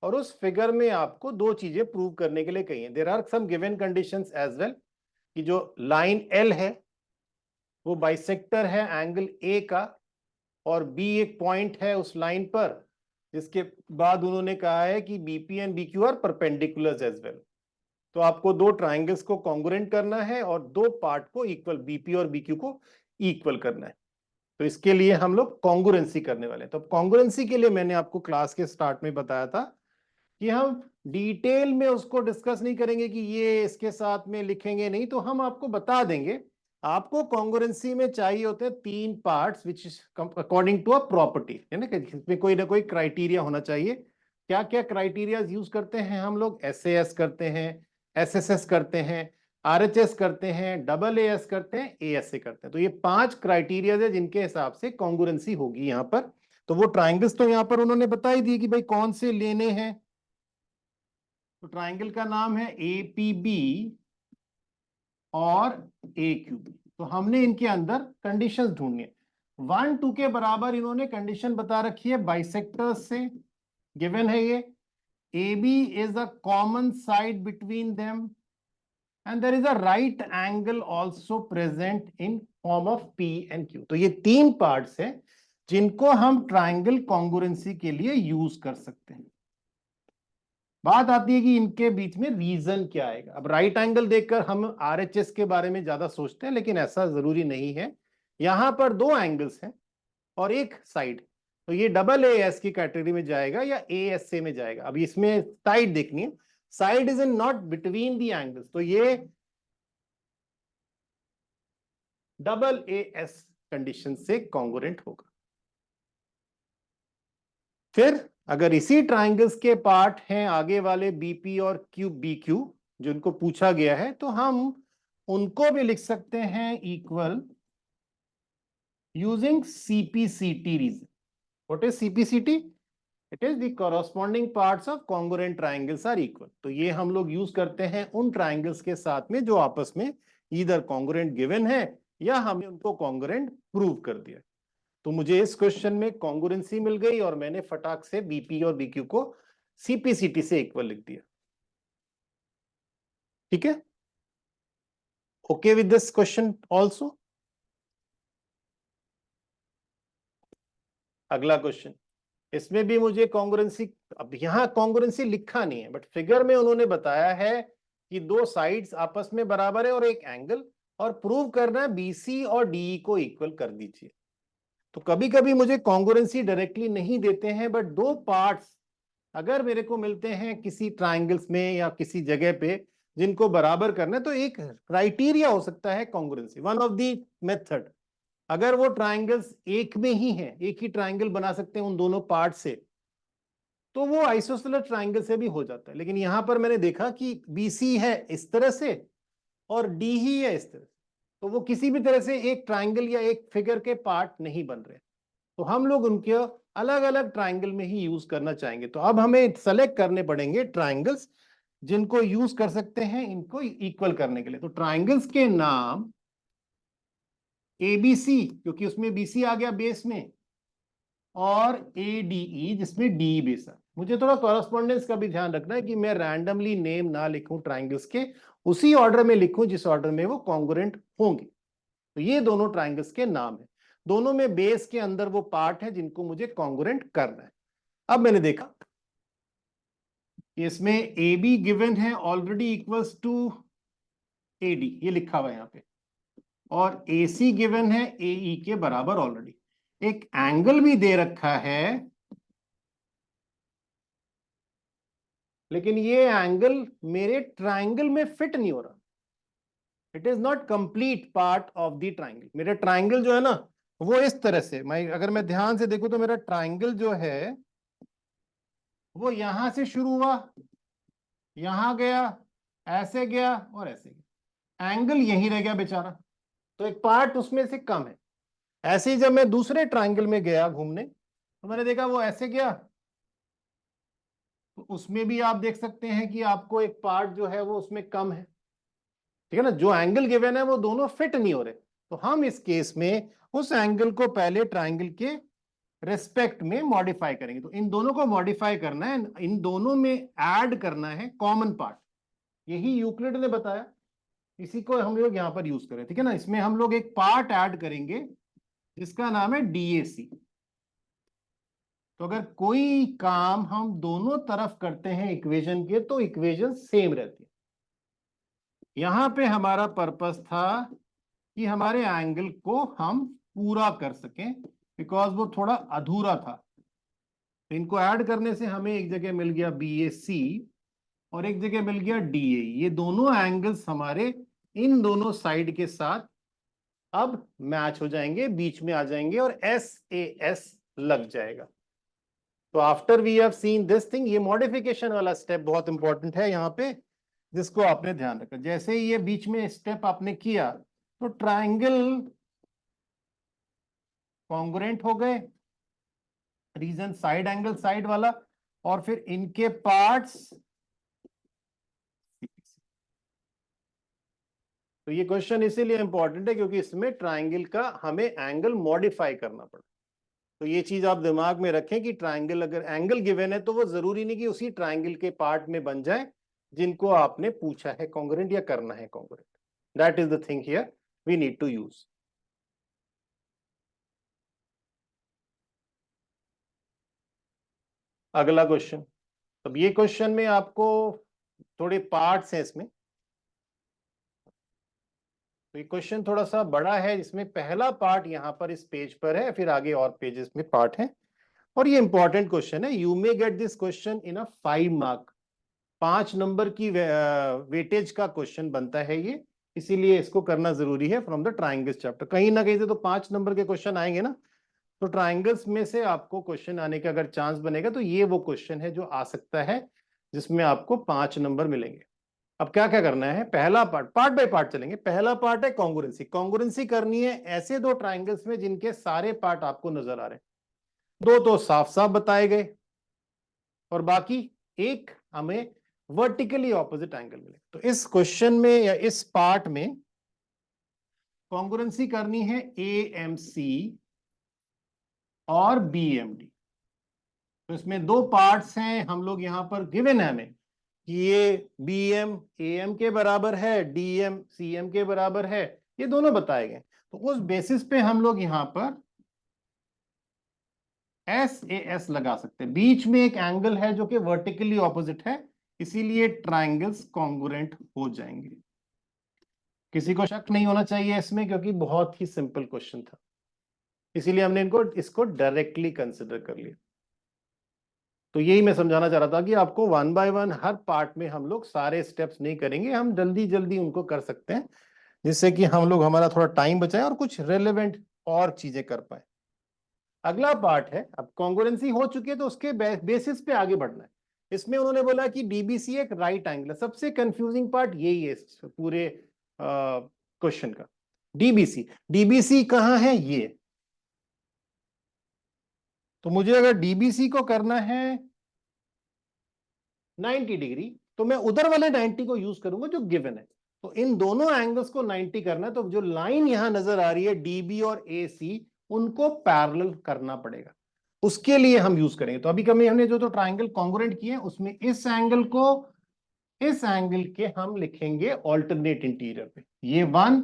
और उस फिगर में आपको दो चीजें प्रूव करने के लिए कही है। There are some given conditions as well, कि जो लाइन एल है वो बाइसेक्टर है एंगल ए का, और बी एक पॉइंट है उस लाइन पर, जिसके बाद उन्होंने कहा है कि BP and BQ are perpendiculars as well. तो आपको दो ट्राइंगल्स को कॉन्ग्रुएंट करना है और दो पार्ट को इक्वल, बीपी और बीक्यू को इक्वल करना है। तो इसके लिए हम लोग कॉन्ग्रुएंसी करने वाले हैं। तो कॉन्ग्रुएंसी के लिए मैंने आपको क्लास के स्टार्ट में बताया था कि हम डिटेल में उसको डिस्कस नहीं करेंगे कि ये इसके साथ में लिखेंगे नहीं, तो हम आपको बता देंगे। आपको कॉन्ग्रुएंसी में चाहिए होते हैं तीन parts which is according to a property, है ना, इसमें कोई ना कोई क्राइटेरिया होना चाहिए। क्या क्या क्राइटेरिया यूज करते हैं हम लोग? एसएएस करते हैं, एसएसएस करते हैं, आरएचएस करते हैं, डबल एएस करते हैं, एएसए करते हैं। तो ये पांच क्राइटेरिया है जिनके हिसाब से कॉन्ग्रुएंसी होगी यहाँ पर। तो वो ट्राइंगल्स तो यहाँ पर उन्होंने बता ही दी कि भाई कौन से लेने हैं। तो ट्राइंगल का नाम है एपीबी और AQB। तो हमने इनके अंदर कंडीशंस ढूंढनी है। 1 2 के बराबर इन्होंने कंडीशन बता रखी है बाइसेक्टर्स से, गिवन है ये। AB is a common side between them and there is a right angle also present in form of P and Q। तो ये तीन पार्ट्स हैं जिनको हम ट्राइंगल कॉन्ग्रुएंसी के लिए यूज कर सकते हैं। बात आती है कि इनके बीच में रीजन क्या आएगा। अब राइट एंगल देखकर हम आरएचएस के बारे में ज्यादा सोचते हैं, लेकिन ऐसा जरूरी नहीं है। यहां पर दो एंगल्स हैं और एक साइड, तो ये डबल एएस की कैटेगरी में जाएगा या एएसए में जाएगा। अब इसमें साइड देखनी है, side is in not between the angles, तो ये डबल एएस कंडीशन से कॉन्ग्रुएंट होगा। फिर अगर इसी ट्राइंगल्स के पार्ट हैं आगे वाले बीपी और क्यू बीक्यू जो इनको पूछा गया है, तो हम उनको भी लिख सकते हैं equal using CPCT reason. What is CPCT? It is the corresponding parts of congruent triangles are equal. तो ये हम लोग यूज करते हैं उन ट्राइंगल्स के साथ में जो आपस में ईदर कॉन्ग्रुएंट गिवन है या हमने उनको कॉन्ग्रुएंट प्रूव कर दिया। तो मुझे इस क्वेश्चन में कॉन्ग्रुएंसी मिल गई और मैंने फटाक से बीपी और बीक्यू को सीपीसीटी से इक्वल लिख दिया। ठीक है, okay with this question also. अगला क्वेश्चन, इसमें भी मुझे कॉन्ग्रुएंसी, अब यहां कॉन्ग्रुएंसी लिखा नहीं है बट फिगर में उन्होंने बताया है कि दो साइड्स आपस में बराबर है और एक एंगल, और प्रूव करना है बीसी और डीई को इक्वल कर दीजिए। तो कभी कभी मुझे कॉन्ग्रुएंसी डायरेक्टली नहीं देते हैं, बट दो पार्ट्स अगर मेरे को मिलते हैं किसी ट्राइंगल्स में या किसी जगह पे जिनको बराबर करना है, तो एक क्राइटेरिया हो सकता है congruency, one of the method. अगर वो ट्राइंगल्स एक में ही हैं, एक ही ट्राइंगल बना सकते हैं उन दोनों पार्ट से, तो वो आइसोसेलेस ट्राइंगल से भी हो जाता है। लेकिन यहां पर मैंने देखा कि बीसी है इस तरह से और डी ही है इस तरह से, तो वो किसी भी तरह से एक ट्राइंगल या एक फिगर के पार्ट नहीं बन रहे। तो हम लोग उनके अलग अलग ट्राइंगल में ही यूज करना चाहेंगे। तो अब हमें सेलेक्ट करने पड़ेंगे ट्राइंगल्स जिनको यूज कर सकते हैं इनको इक्वल करने के लिए। तो ट्राइंगल्स के नाम एबीसी, क्योंकि उसमें बीसी आ गया बेस में, और एडीई जिसमें डी बेस है। मुझे थोड़ा कॉरेस्पॉन्डेंस का भी ध्यान रखना है कि मैं रैंडमली नेम ना लिखूं ट्राइंगल्स के, उसी ऑर्डर में लिखूं जिस ऑर्डर में वो कॉन्ग्रुएंट होंगे। तो ये दोनों ट्राइंगल्स के नाम है, दोनों में बेस के अंदर वो पार्ट है जिनको मुझे कॉन्ग्रुएंट करना है। अब मैंने देखा इसमें ए बी गिवन है ऑलरेडी इक्वल्स टू एडी, ये लिखा हुआ है यहाँ पे, और ए सी गिवन है ए के बराबर ऑलरेडी। एक एंगल भी दे रखा है, लेकिन ये एंगल मेरे ट्राइंगल में फिट नहीं हो रहा। It is not complete part of the triangle. मेरा ट्राइंगल जो है ना वो इस तरह से, मैं अगर मैं ध्यान से देखूं तो मेरा ट्राइंगल जो है वो यहां से शुरू हुआ, यहां गया, ऐसे गया और ऐसे गया, एंगल यहीं रह गया बेचारा। तो एक पार्ट उसमें से कम है। ऐसे ही जब मैं दूसरे ट्राइंगल में गया घूमने, तो मैंने देखा वो ऐसे गया, तो उसमें भी आप देख सकते हैं कि आपको एक पार्ट जो है वो उसमें कम है, ठीक है ना, जो एंगल गिवन है वो दोनों फिट नहीं हो रहे। तो हम इस केस में उस एंगल को पहले ट्राइंगल के रेस्पेक्ट में मॉडिफाई करेंगे। तो इन दोनों को मॉडिफाई करना है, इन दोनों में ऐड करना है कॉमन पार्ट, यही यूक्लिड ने बताया, इसी को हम लोग यहां पर यूज करें, ठीक है ना। इसमें हम लोग एक पार्ट ऐड करेंगे जिसका नाम है डीएसी। तो अगर कोई काम हम दोनों तरफ करते हैं इक्वेशन के, तो इक्वेशन सेम रहती है। यहां पे हमारा पर्पस था कि हमारे एंगल को हम पूरा कर सकें, बिकॉज वो थोड़ा अधूरा था। तो इनको ऐड करने से हमें एक जगह मिल गया BAC और एक जगह मिल गया DA। ये दोनों एंगल्स हमारे इन दोनों साइड के साथ अब मैच हो जाएंगे, बीच में आ जाएंगे और SAS लग जाएगा। तो after we have seen this thing, ये मॉडिफिकेशन वाला स्टेप बहुत इंपॉर्टेंट है यहाँ पे, जिसको आपने ध्यान रखा। जैसे ही ये बीच में स्टेप आपने किया तो ट्राइंगल कॉन्ग्रुएंट हो गए, रीजन साइड एंगल साइड वाला, और फिर इनके पार्ट्स। तो ये क्वेश्चन इसीलिए इंपॉर्टेंट है क्योंकि इसमें ट्राइंगल का हमें एंगल मॉडिफाई करना पड़ा। तो ये चीज आप दिमाग में रखें कि ट्राइंगल, अगर एंगल गिवन है तो वो जरूरी नहीं कि उसी ट्राइंगल के पार्ट में बन जाए जिनको आपने पूछा है कॉन्ग्रुएंट या करना है congruent. That is the thing here we need to use. अगला क्वेश्चन। अब ये क्वेश्चन में आपको थोड़े पार्ट्स हैं इसमें, तो ये क्वेश्चन थोड़ा सा बड़ा है, जिसमें पहला पार्ट यहाँ पर इस पेज पर है, फिर आगे और पेजेस में पार्ट है, और ये इंपॉर्टेंट क्वेश्चन है। You may get this question in a 5 mark, 5 number की वेटेज का क्वेश्चन बनता है ये, इसीलिए इसको करना जरूरी है फ्रॉम द ट्राइंगल्स चैप्टर। कहीं ना कहीं से तो 5 नंबर के क्वेश्चन आएंगे ना, तो ट्राइंगल्स में से आपको क्वेश्चन आने का अगर चांस बनेगा तो ये वो क्वेश्चन है जो आ सकता है जिसमें आपको 5 नंबर मिलेंगे। अब क्या क्या करना है, पहला पार्ट, पार्ट बाय पार्ट चलेंगे। पहला पार्ट है कॉन्ग्रुएंसी। कॉन्ग्रुएंसी करनी है ऐसे दो ट्राइंगल्स में जिनके सारे पार्ट आपको नजर आ रहे हैं, दो तो साफ साफ बताए गए और बाकी एक हमें वर्टिकली ऑपोजिट एंगल मिले। तो इस क्वेश्चन में या इस पार्ट में कॉन्ग्रुएंसी करनी है AMC और BMD। तो इसमें दो पार्ट्स हैं, हम लोग यहां पर गिवन है हमें कि ये BM AM के बराबर है, DM CM के बराबर है, ये दोनों बताए गए। तो उस बेसिस पे हम लोग यहां पर SAS लगा सकते हैं। बीच में एक एंगल है जो कि वर्टिकली ऑपोजिट है, इसीलिए ट्राइंगल्स कॉन्ग्रुएंट हो जाएंगे। किसी को शक नहीं होना चाहिए इसमें, क्योंकि बहुत ही सिंपल क्वेश्चन था, इसीलिए हमने इसको डायरेक्टली कंसिडर कर लिया। तो यही मैं समझाना चाह रहा था कि आपको 1 बाय 1 हर पार्ट में हम लोग सारे स्टेप्स नहीं करेंगे, हम जल्दी जल्दी उनको कर सकते हैं, जिससे कि हम लोग हमारा थोड़ा टाइम बचाए और कुछ रेलेवेंट और चीजें कर पाए। अगला पार्ट है, अब कॉन्ग्रुएंसी हो चुकी है तो उसके बेसिस पे आगे बढ़ना है। इसमें उन्होंने बोला कि DBC एक राइट एंगल है। सबसे कंफ्यूजिंग पार्ट यही है इस पूरे क्वेश्चन का। DBC कहाँ है ये, तो मुझे अगर DBC को करना है 90 डिग्री, तो मैं उधर वाले 90 को यूज करूंगा जो गिवन है। तो इन दोनों एंगल्स को 90 करना है, तो जो लाइन यहां नजर आ रही है DB और AC, उनको पैरेलल करना पड़ेगा, उसके लिए हम यूज करेंगे। तो अभी कभी हमने जो तो ट्राइंगल कॉन्ग्रुएंट किए, उसमें इस एंगल को इस एंगल के हम लिखेंगे ऑल्टरनेट इंटीरियर पे, ये 1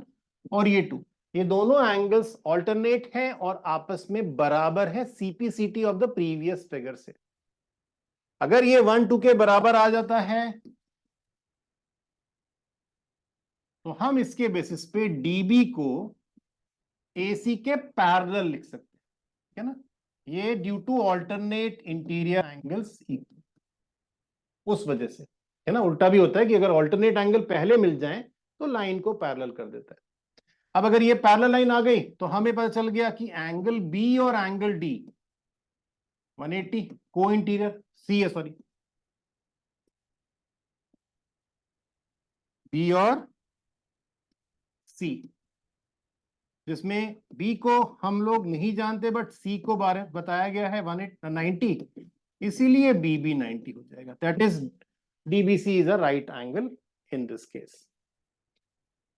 और ये 2, ये दोनों एंगल्स ऑल्टरनेट हैं और आपस में बराबर है CPCT of the previous figure से। अगर ये 1 2 के बराबर आ जाता है तो हम इसके बेसिस पे DB को AC के पैरेलल लिख सकते हैं, है ना। ये due to alternate interior angles, उस वजह से, है ना। उल्टा भी होता है कि अगर ऑल्टरनेट एंगल पहले मिल जाए तो लाइन को पैरेलल कर देता है। अब अगर ये पैरेलल लाइन आ गई तो हमें पता चल गया कि एंगल B और एंगल D 180 को इंटीरियर, C है सॉरी, B और C, जिसमें बी को हम लोग नहीं जानते बट सी को बारे बताया गया है 190, इसीलिए बी भी 90 हो जाएगा। That is DBC is a right angle in this case.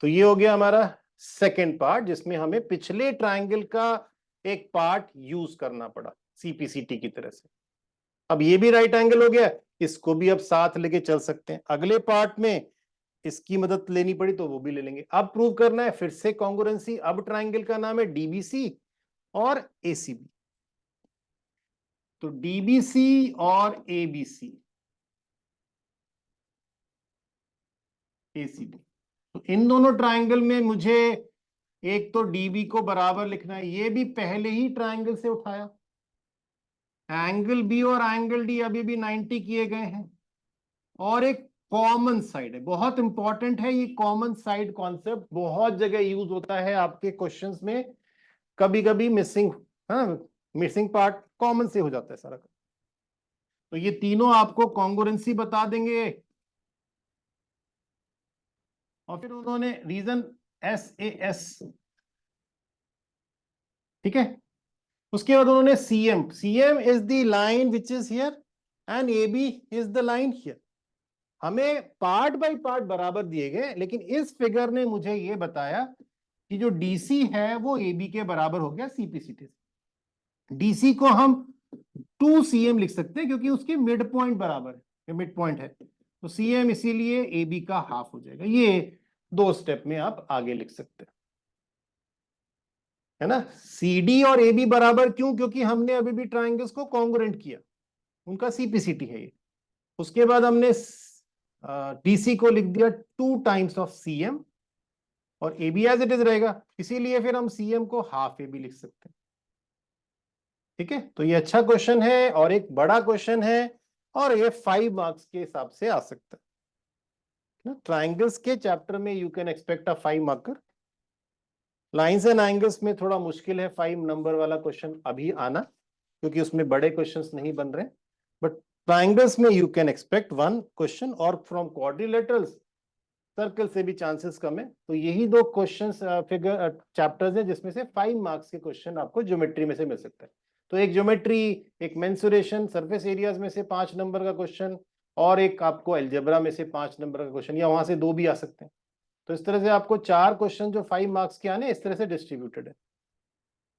तो ये हो गया हमारा सेकेंड पार्ट, जिसमें हमें पिछले ट्राइंगल का एक पार्ट यूज करना पड़ा सीपीसीटी की तरह से। अब ये भी राइट एंगल हो गया, इसको भी अब साथ लेके चल सकते हैं। अगले पार्ट में इसकी मदद लेनी पड़ी तो वो भी ले लेंगे। अब प्रूव करना है फिर से कॉन्ग्रुएंसी। अब ट्राइंगल का नाम है डीबीसी और एसीबी। तो डीबीसी और एबीसी, एसीबी, तो इन दोनों ट्राइंगल में मुझे एक तो डीबी को बराबर लिखना है, ये भी पहले ही ट्राइंगल से उठाया। एंगल बी और एंगल डी अभी भी 90 किए गए हैं, और एक कॉमन साइड है, बहुत इंपॉर्टेंट है ये कॉमन साइड कॉन्सेप्ट, बहुत जगह यूज होता है आपके क्वेश्चंस में। कभी कभी मिसिंग, हाँ, मिसिंग पार्ट कॉमन से हो जाता है सारा। तो ये तीनों आपको कॉन्ग्रुएंसी बता देंगे, और फिर उन्होंने रीजन SAS, ठीक है। उसके बाद उन्होंने CM is the line which is here and AB is the line here. हमें पार्ट बाय पार्ट बराबर दिए गए, लेकिन इस फिगर ने मुझे ये बताया कि जो DC है वो AB के बराबर हो गया सीपीसीटी से। DC को हम 2CM लिख सकते हैं क्योंकि उसके मिड पॉइंट बराबर है, मिड पॉइंट है, तो CM इसीलिए AB का हाफ हो जाएगा। ये 2 स्टेप में आप आगे लिख सकते हैं, है ना। CD और AB बराबर क्यों? क्योंकि हमने अभी भी ट्राइंगल्स को कॉन्ग्रुएंट किया, उनका सीपीसीटी है ये। उसके बाद हमने DC को लिख दिया 2 टाइम्स ऑफ CM, और AB एज इट इज रहेगा, इसीलिए फिर हम CM को हाफ AB लिख सकते हैं। ठीक है, तो ये अच्छा क्वेश्चन है और एक बड़ा क्वेश्चन है, और ये 5 मार्क्स के हिसाब से आ सकता है। ट्राइंगल्स के चैप्टर में you can expect a 5 marker. Lines and angles में थोड़ा मुश्किल है 5 नंबर वाला क्वेश्चन अभी आना, क्योंकि उसमें बड़े क्वेश्चंस नहीं बन रहे, बट ट्राइंगल्स में यू कैन एक्सपेक्ट 1 क्वेश्चन, और फ्रॉम क्वाड्रिलेटरल्स, सर्कल से भी चांसेस कम है। तो यही 2 क्वेश्चंस फिगर चैप्टर्स हैं जिसमें से 5 मार्क्स के क्वेश्चन आपको ज्योमेट्री में से मिल सकता है। तो एक ज्योमेट्री, एक मेंसुरेशन, सरफेस एरियाज में से 5 नंबर का क्वेश्चन, और एक आपको अलजेब्रा में से 5 नंबर का क्वेश्चन, या वहां से 2 भी आ सकते हैं। तो इस तरह से आपको 4 क्वेश्चन जो 5 मार्क्स के आने, इस तरह से डिस्ट्रीब्यूटेड है।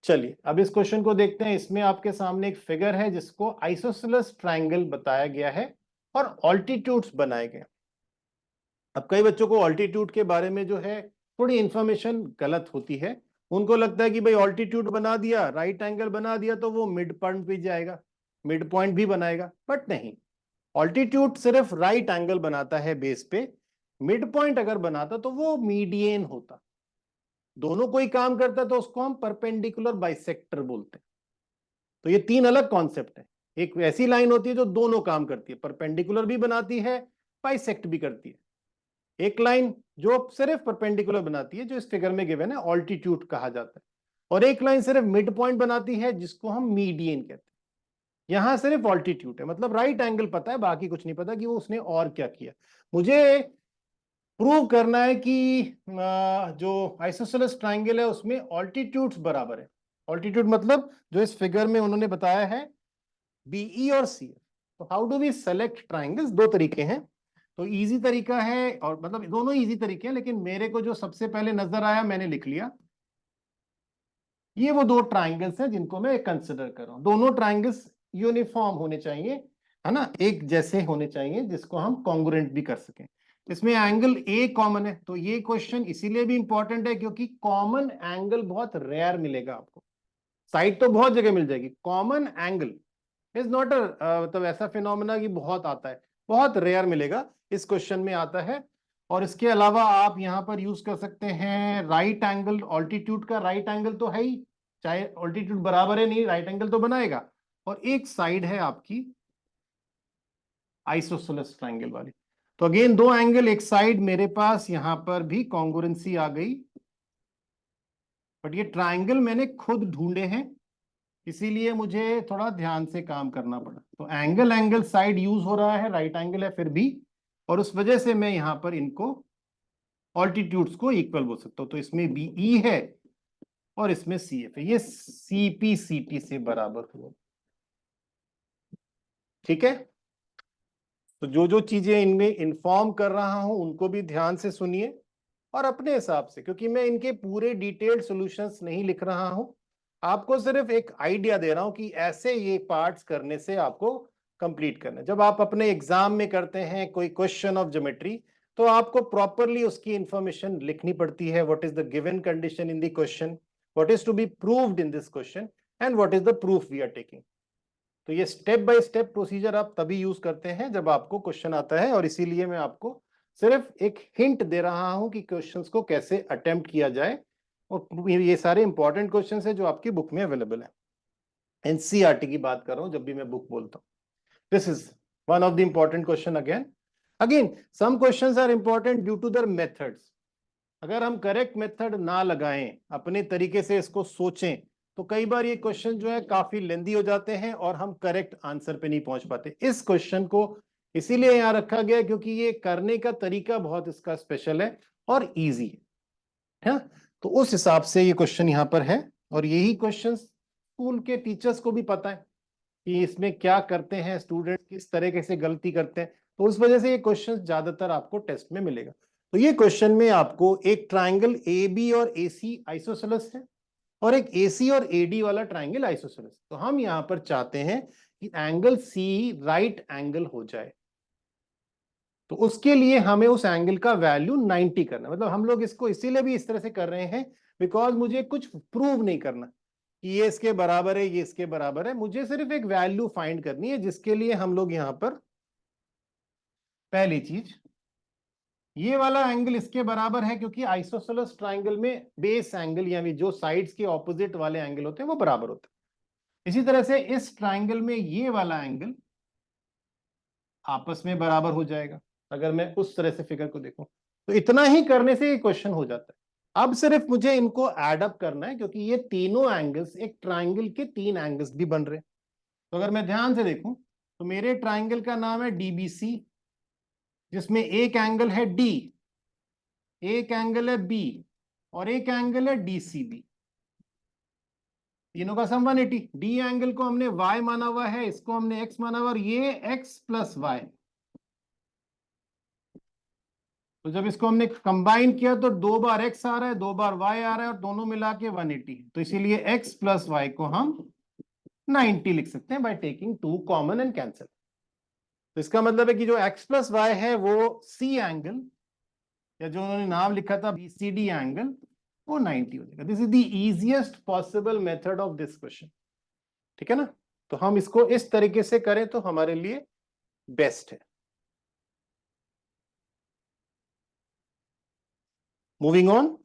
चलिए अब इस क्वेश्चन को देखते हैं। इसमें आपके सामने एक फिगर है जिसको आइसोसेलेस ट्राइंगल बताया गया है और ऑल्टीट्यूड्स बनाए गए। अब कई बच्चों को ऑल्टीट्यूड के बारे में जो है थोड़ी इंफॉर्मेशन गलत होती है। उनको लगता है कि भाई ऑल्टीट्यूड बना दिया, राइट एंगल बना दिया, तो वो मिड पॉइंट भी जाएगा, मिड पॉइंट भी बनाएगा, बट नहीं। ऑल्टीट्यूड सिर्फ राइट एंगल बनाता है बेस पे, मिड पॉइंट अगर बनाता तो वो मीडियन होता। दोनों कोई काम करता तो उसको हम परपेंडिकुलर बाइसेक्टर बोलते हैं। तो ये 3 अलग कॉन्सेप्ट है। एक ऐसी लाइन होती है जो दोनों काम करती है, परपेंडिकुलर भी बनाती है, बाइसेक्ट भी करती है। एक लाइन जो सिर्फ परपेंडिकुलर बनाती है, जो इस फिगर में गिवन है, ऑल्टीट्यूड कहा जाता है। और एक लाइन सिर्फ मिड पॉइंट बनाती है, जिसको हम मीडियन कहते हैं। यहां सिर्फ ऑल्टीट्यूड है, मतलब राइट एंगल पता है, बाकी कुछ नहीं पता कि वो उसने और क्या किया। मुझे प्रूव करना है कि जो आइसोसेलेस ट्राइंगल है उसमें ऑल्टीट्यूड्स बराबर है। ऑल्टीट्यूड मतलब जो इस फिगर में उन्होंने बताया है BE और CF। तो how do we select triangles? 2 तरीके हैं। तो इजी तरीका है, और मतलब दोनों इजी तरीके हैं, लेकिन मेरे को जो सबसे पहले नजर आया मैंने लिख लिया। ये वो 2 ट्राइंगल्स हैं जिनको मैं कंसिडर कर रहा हूं। दोनों ट्राइंगल्स यूनिफॉर्म होने चाहिए, है ना, एक जैसे होने चाहिए, जिसको हम कॉन्ग्रुएंट भी कर सकें। इसमें एंगल A कॉमन है, तो ये क्वेश्चन इसीलिए भी इंपॉर्टेंट है क्योंकि कॉमन एंगल बहुत रेयर मिलेगा आपको। साइड तो बहुत जगह मिल जाएगी, कॉमन एंगल इज नॉट मतलब ऐसा फिनोमेना कि बहुत आता है, बहुत रेयर मिलेगा, इस क्वेश्चन में आता है। और इसके अलावा आप यहां पर यूज कर सकते हैं राइट एंगल। ऑल्टीट्यूड का राइट एंगल तो है ही, चाहे ऑल्टीट्यूड बराबर है नहीं, राइट एंगल तो बनाएगा। और एक साइड है आपकी आइसोसेलेस ट्राइंगल वाली। तो अगेन 2 एंगल, एक साइड मेरे पास यहां पर भी कॉन्ग्रुएंसी आ गई, बट ये ट्राइंगल मैंने खुद ढूंढे हैं, इसीलिए मुझे थोड़ा ध्यान से काम करना पड़ा। तो एंगल एंगल साइड यूज हो रहा है, राइट एंगल है फिर भी, और उस वजह से मैं यहां पर इनको ऑल्टीट्यूड्स को इक्वल बोल सकता हूं। तो इसमें BE है और इसमें CF है, ये CP से बराबर हुआ। ठीक है, तो जो जो चीजें इनमें इन्फॉर्म कर रहा हूं उनको भी ध्यान से सुनिए और अपने हिसाब से, क्योंकि मैं इनके पूरे डिटेल्ड सॉल्यूशंस नहीं लिख रहा हूं, आपको सिर्फ एक आइडिया दे रहा हूं कि ऐसे ये पार्ट्स करने से आपको कंप्लीट करना है। जब आप अपने एग्जाम में करते हैं कोई क्वेश्चन ऑफ ज्योमेट्री, तो आपको प्रॉपरली उसकी इंफॉर्मेशन लिखनी पड़ती है। What is the given condition in the question, what is to be proved in this question, and what is the proof we are taking. तो ये स्टेप बाय स्टेप प्रोसीजर आप तभी यूज करते हैं जब आपको क्वेश्चन आता है, और इसीलिए मैं आपको सिर्फ एक हिंट दे रहा हूं कि क्वेश्चंस को कैसे अटेम्प्ट किया जाए। और ये सारे इंपॉर्टेंट क्वेश्चंस है जो आपकी बुक में अवेलेबल है। एनसीईआरटी की बात कर रहा हूं जब भी मैं बुक बोलता हूं। This is one of the important question. Again some questions are important due to their methods. अगर हम करेक्ट मेथड ना लगाएं, अपने तरीके से इसको सोचें, तो कई बार ये क्वेश्चन जो है काफी लेंदी हो जाते हैं और हम करेक्ट आंसर पे नहीं पहुंच पाते। इस क्वेश्चन को इसीलिए यहां रखा गया क्योंकि ये करने का तरीका बहुत इसका स्पेशल है और इजी है। तो उस हिसाब से ये क्वेश्चन यहां पर है, और यही क्वेश्चन स्कूल के टीचर्स को भी पता है कि इसमें क्या करते हैं स्टूडेंट, किस तरीके से गलती करते हैं। तो उस वजह से ये क्वेश्चन ज्यादातर आपको टेस्ट में मिलेगा। तो ये क्वेश्चन में आपको एक ट्राइंगल ए बी और ए सी आइसोसेलेस है, और एक AC और AD वाला ट्राइंगल आइसोसेलेस। तो हम यहां पर चाहते हैं कि एंगल C राइट एंगल हो जाए। तो उसके लिए हमें उस एंगल का वैल्यू 90 करना, मतलब हम लोग इसको इसीलिए भी इस तरह से कर रहे हैं बिकॉज मुझे कुछ प्रूव नहीं करना कि ये इसके बराबर है, ये इसके बराबर है। मुझे सिर्फ एक वैल्यू फाइंड करनी है, जिसके लिए हम लोग यहां पर पहली चीज, ये वाला एंगल इसके बराबर है क्योंकि आइसोसेलेस ट्राइंगल में बेस एंगल यानी जो साइड्स के ऑपोजिट वाले एंगल होते हैं वो बराबर होते हैं। इसी तरह से इस ट्राइंगल में ये वाला एंगल आपस में बराबर हो जाएगा अगर मैं उस तरह से फिगर को देखूं। तो इतना ही करने से ये क्वेश्चन हो जाता है। अब सिर्फ मुझे इनको एड अप करना है क्योंकि ये तीनों एंगल्स एक ट्राइंगल के 3 एंगल्स भी बन रहे हैं। तो अगर मैं ध्यान से देखूं तो मेरे ट्राइंगल का नाम है DBC, जिसमें एक एंगल है D, एक एंगल है B और एक एंगल है DCB। तीनों का सम 180। डी एंगल को हमने y माना हुआ है, इसको हमने x माना हुआ, और ये x प्लस y। तो जब इसको हमने कंबाइन किया तो 2 बार x आ रहा है, 2 बार y आ रहा है, और दोनों मिला के 180। तो इसीलिए x प्लस y को हम 90 लिख सकते हैं by taking 2 common and cancel. तो इसका मतलब है कि जो x प्लस y है वो C एंगल, या जो उन्होंने नाम लिखा था BCD एंगल, वो 90 हो जाएगा। This is the easiest possible method of this question. ठीक है ना? तो हम इसको इस तरीके से करें तो हमारे लिए बेस्ट है। मूविंग ऑन,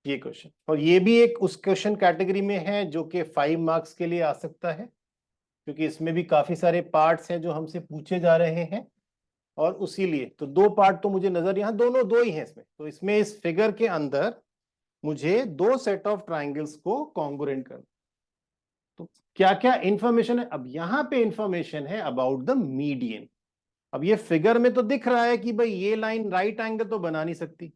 ये क्वेश्चन, और ये भी एक उस क्वेश्चन कैटेगरी में है जो कि 5 मार्क्स के लिए आ सकता है, क्योंकि इसमें भी काफी सारे पार्ट्स हैं जो हमसे पूछे जा रहे हैं। और उसी लिए तो 2 पार्ट तो मुझे नजर, यहाँ दोनों 2 ही हैं इसमें। तो इसमें इस फिगर के अंदर मुझे 2 सेट ऑफ ट्राइंगल्स को कॉन्ग्रुएंट करना। तो क्या क्या इंफॉर्मेशन है? अब यहाँ पे इंफॉर्मेशन है अबाउट द मीडियन। अब ये फिगर में तो दिख रहा है कि भाई ये लाइन राइट एंगल तो बना नहीं सकती,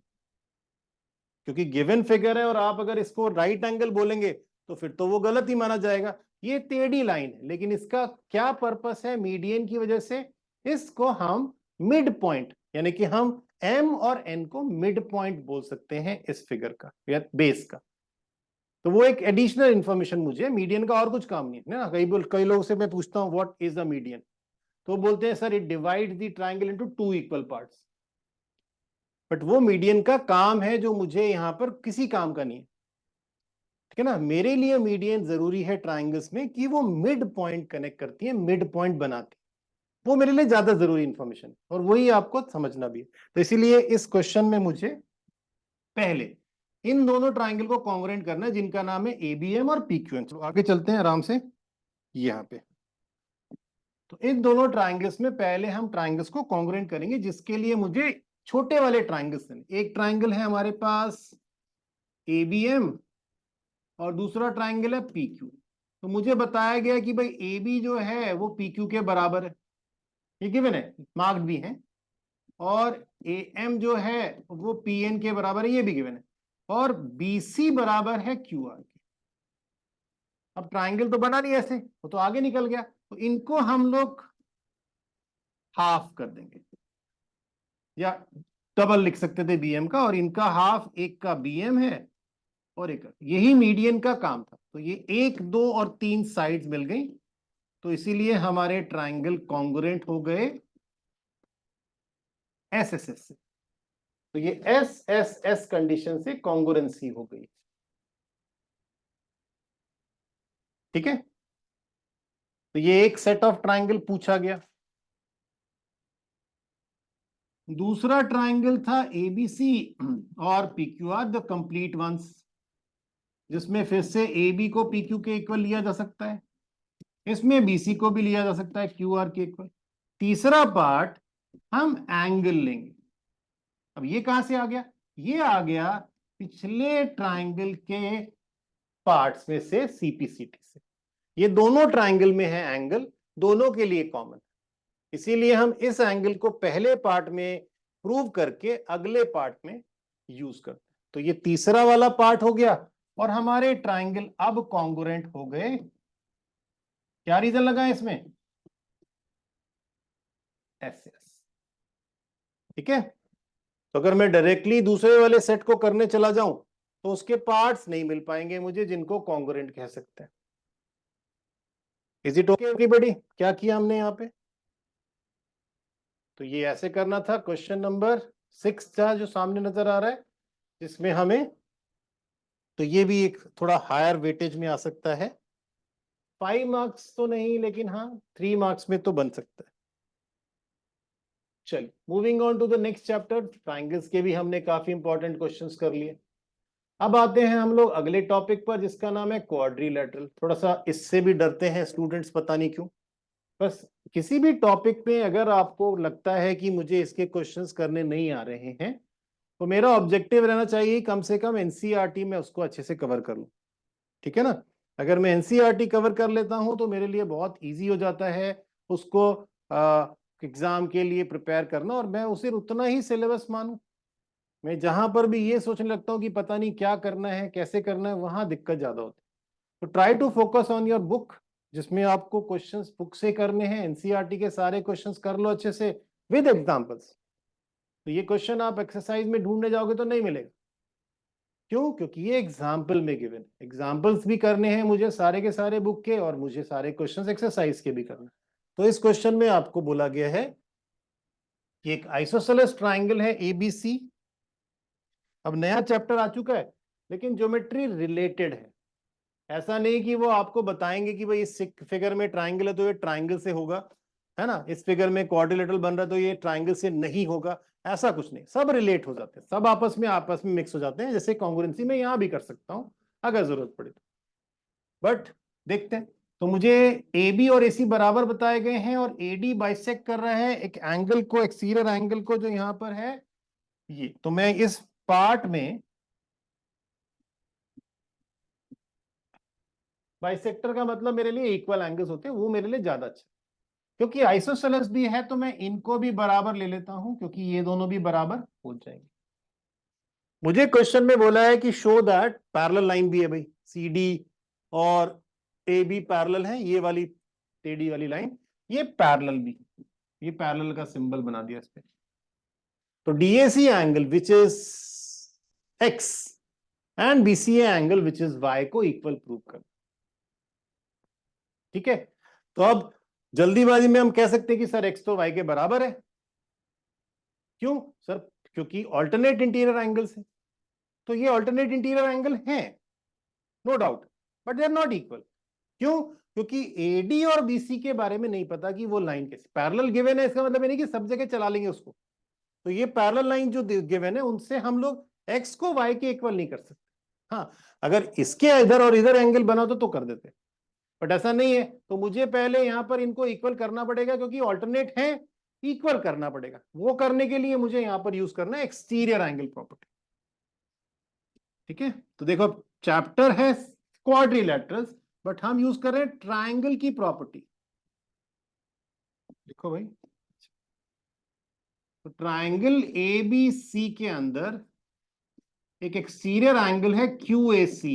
क्योंकि गिवन फिगर है, और आप अगर इसको राइट एंगल बोलेंगे तो फिर तो वो गलत ही माना जाएगा। ये टेढ़ी लाइन है, लेकिन इसका क्या पर्पस है? मीडियन की वजह से इसको हम मिड पॉइंट, यानी कि हम M और N को मिड पॉइंट बोल सकते हैं इस फिगर का या बेस का। तो वो एक एडिशनल इंफॉर्मेशन मुझे, मीडियन का और कुछ काम नहीं है ना। कई लोगों से मैं पूछता हूँ व्हाट इज द मीडियन, तो बोलते हैं sir it divide the triangle into 2 equal parts. But वो मीडियन का काम है जो मुझे यहां पर किसी काम का नहीं है। ठीक है ना? मेरे लिए मीडियन जरूरी है ट्राइंगल्स में कि वो मिड पॉइंट कनेक्ट करती है, मिड पॉइंट बनाती है। वो मेरे लिए ज्यादा जरूरी इंफॉर्मेशन, और वही आपको समझना भी है। तो इसीलिए इस क्वेश्चन में मुझे पहले इन दोनों ट्राइंगल को कॉन्ग्रुएंट करना है जिनका नाम है ABM और PQM। तो आगे चलते हैं आराम से यहाँ पे। तो इन दोनों ट्राइंगल्स में पहले हम ट्राइंगल्स को कॉन्ग्रुएंट करेंगे, जिसके लिए मुझे छोटे वाले ट्राइंगल्स देने। एक ट्राइंगल है हमारे पास ABM और दूसरा ट्राइंगल है PQ। तो मुझे बताया गया कि भाई AB जो है वो PQ के बराबर है, ये गिवन है, मार्क्ड भी है, और AM जो है वो PN के बराबर है, ये भी गिवन है। और BC बराबर है QR के। अब ट्राइंगल तो बना नहीं ऐसे, वो तो आगे निकल गया, तो इनको हम लोग हाफ कर देंगे, या डबल लिख सकते थे BM का, और इनका हाफ, एक का BM है और एक, यही मीडियन का काम था। तो ये 1, 2 और 3 साइड्स मिल गई, तो इसीलिए हमारे ट्राइंगल कॉन्ग्रुएंट हो गए SSS से। तो ये SSS कंडीशन से कॉन्ग्रुएंसी हो गई। ठीक है, तो ये एक सेट ऑफ ट्राइंगल पूछा गया। दूसरा ट्राइंगल था ABC और PQR द कंप्लीट वंस, जिसमें फिर से AB को PQ के इक्वल लिया जा सकता है, इसमें BC को भी लिया जा सकता है QR के इक्वल। तीसरा पार्ट हम एंगल लेंगे। अब ये कहां से आ गया? ये आ गया पिछले ट्राइंगल के पार्ट्स में से, CPCT से। ये दोनों ट्राइंगल में है एंगल, दोनों के लिए कॉमन, इसीलिए हम इस एंगल को पहले पार्ट में प्रूव करके अगले पार्ट में यूज करते हैं। तो ये तीसरा वाला पार्ट हो गया, और हमारे ट्राइंगल अब कॉन्ग्रुएंट हो गए। क्या रीजन लगा इसमें? SS। ठीक है, तो अगर मैं डायरेक्टली दूसरे वाले सेट को करने चला जाऊं तो उसके पार्ट्स नहीं मिल पाएंगे मुझे जिनको कॉन्ग्रुएंट कह सकते हैं। Is it okay everybody? क्या किया हमने यहाँ पे? तो ये ऐसे करना था। क्वेश्चन नंबर 6 था जो सामने नजर आ रहा है, जिसमें हमें, तो ये भी एक थोड़ा हायर वेटेज में आ सकता है, 5 मार्क्स तो नहीं, लेकिन हाँ 3 मार्क्स में तो बन सकता है। चलिए, moving on to the next chapter. Triangles के भी हमने काफी इंपॉर्टेंट क्वेश्चंस कर लिए। अब आते हैं हम लोग अगले टॉपिक पर, जिसका नाम है क्वाड्रिलेटरल। थोड़ा सा इससे भी डरते हैं स्टूडेंट्स, पता नहीं क्यों। बस किसी भी टॉपिक में अगर आपको लगता है कि मुझे इसके क्वेश्चंस करने नहीं आ रहे हैं, तो मेरा ऑब्जेक्टिव रहना चाहिए कम से कम NCERT में उसको अच्छे से कवर कर लूं। ठीक है ना? अगर मैं NCERT कवर कर लेता हूं तो मेरे लिए बहुत इजी हो जाता है उसको एग्जाम के लिए प्रिपेयर करना, और मैं उसे उतना ही सिलेबस मानूं। मैं जहां पर भी ये सोचने लगता हूँ कि पता नहीं क्या करना है, कैसे करना है, वहां दिक्कत ज्यादा होती है। तो try to focus on your book, जिसमें आपको क्वेश्चंस बुक से करने हैं। NCERT के सारे क्वेश्चंस कर लो अच्छे से विद एग्जांपल्स। तो ये क्वेश्चन आप एक्सरसाइज में ढूंढने जाओगे तो नहीं मिलेगा। क्यों? क्योंकि ये एग्जाम्पल में गिवन, एग्जाम्पल्स भी करने हैं मुझे सारे के सारे बुक के, और मुझे सारे क्वेश्चंस एक्सरसाइज के भी करने। तो इस क्वेश्चन में आपको बोला गया है कि एक आइसोसेलेस ट्राइंगल है ABC। अब नया चैप्टर आ चुका है, लेकिन ज्योमेट्री रिलेटेड है। ऐसा नहीं कि वो आपको बताएंगे कि भाई इस फिगर में ट्राइंगल है तो ये ट्राइंगल से होगा, है ना, इस फिगर में क्वाड्रिलेटरल बन रहा है तो ये ट्राइंगल से नहीं होगा। ऐसा कुछ नहीं, सब रिलेट हो जाते हैं, सब आपस में मिक्स हो जाते हैं, जैसे कॉन्ग्रुएंसी में यहां भी कर सकता हूं अगर जरूरत पड़े तो। बट देखते हैं। तो मुझे AB और AC बराबर बताए गए हैं, और AD बाइसेक्ट कर रहा है एक एंगल को, एक्सटीरियर एंगल को, जो यहां पर है ये। तो मैं इस पार्ट में, बाइसेक्टर का मतलब मेरे लिए इक्वल एंगल्स होते हैं, वो मेरे लिए ज्यादा अच्छा, क्योंकि आइसोसेलेस भी है तो मैं इनको भी बराबर ले लेता हूं, क्योंकि ये दोनों भी बराबर हो जाएंगे। मुझे क्वेश्चन में बोला है कि शो दैट पैरेलल लाइन भी है भाई, CD और AB पैरेलल है, ये वाली टेढ़ी वाली लाइन, ये पैरेलल भी, ये पैरेलल का सिंबल बना दिया इस पे। तो DAC angle which is X and BCA angle which is Y को इक्वल प्रूव कर। ठीक है, तो अब जल्दीबाजी में हम कह सकते हैं कि सर X तो Y के बराबर है। क्यों सर? क्योंकि ऑल्टरनेट इंटीरियर एंगल्स है, तो ये ऑल्टरनेट इंटीरियर एंगल है, no doubt, but they are not equal. क्यों? क्योंकि AD और BC के बारे में नहीं पता कि वो लाइन कैसे पैरेलल गिवन है, इसका मतलब ये नहीं कि सब जगह चला लेंगे उसको। तो ये पैरेलल लाइन जो गिवन है, उनसे हम लोग X को Y के इक्वल नहीं कर सकते। हाँ, अगर इसके इधर और इधर एंगल बना तो कर देते, बट ऐसा नहीं है। तो मुझे पहले यहां पर इनको इक्वल करना पड़ेगा, क्योंकि ऑल्टरनेट है, इक्वल करना पड़ेगा। वो करने के लिए मुझे यहां पर यूज करना है एक्सटीरियर एंगल प्रॉपर्टी। ठीक है, तो देखो चैप्टर है क्वाड्रिलेटरल्स, बट हम यूज कर रहे हैं ट्राइंगल की प्रॉपर्टी। देखो भाई, तो ट्राइंगल ABC के अंदर एक एक्सटीरियर एंगल है QAC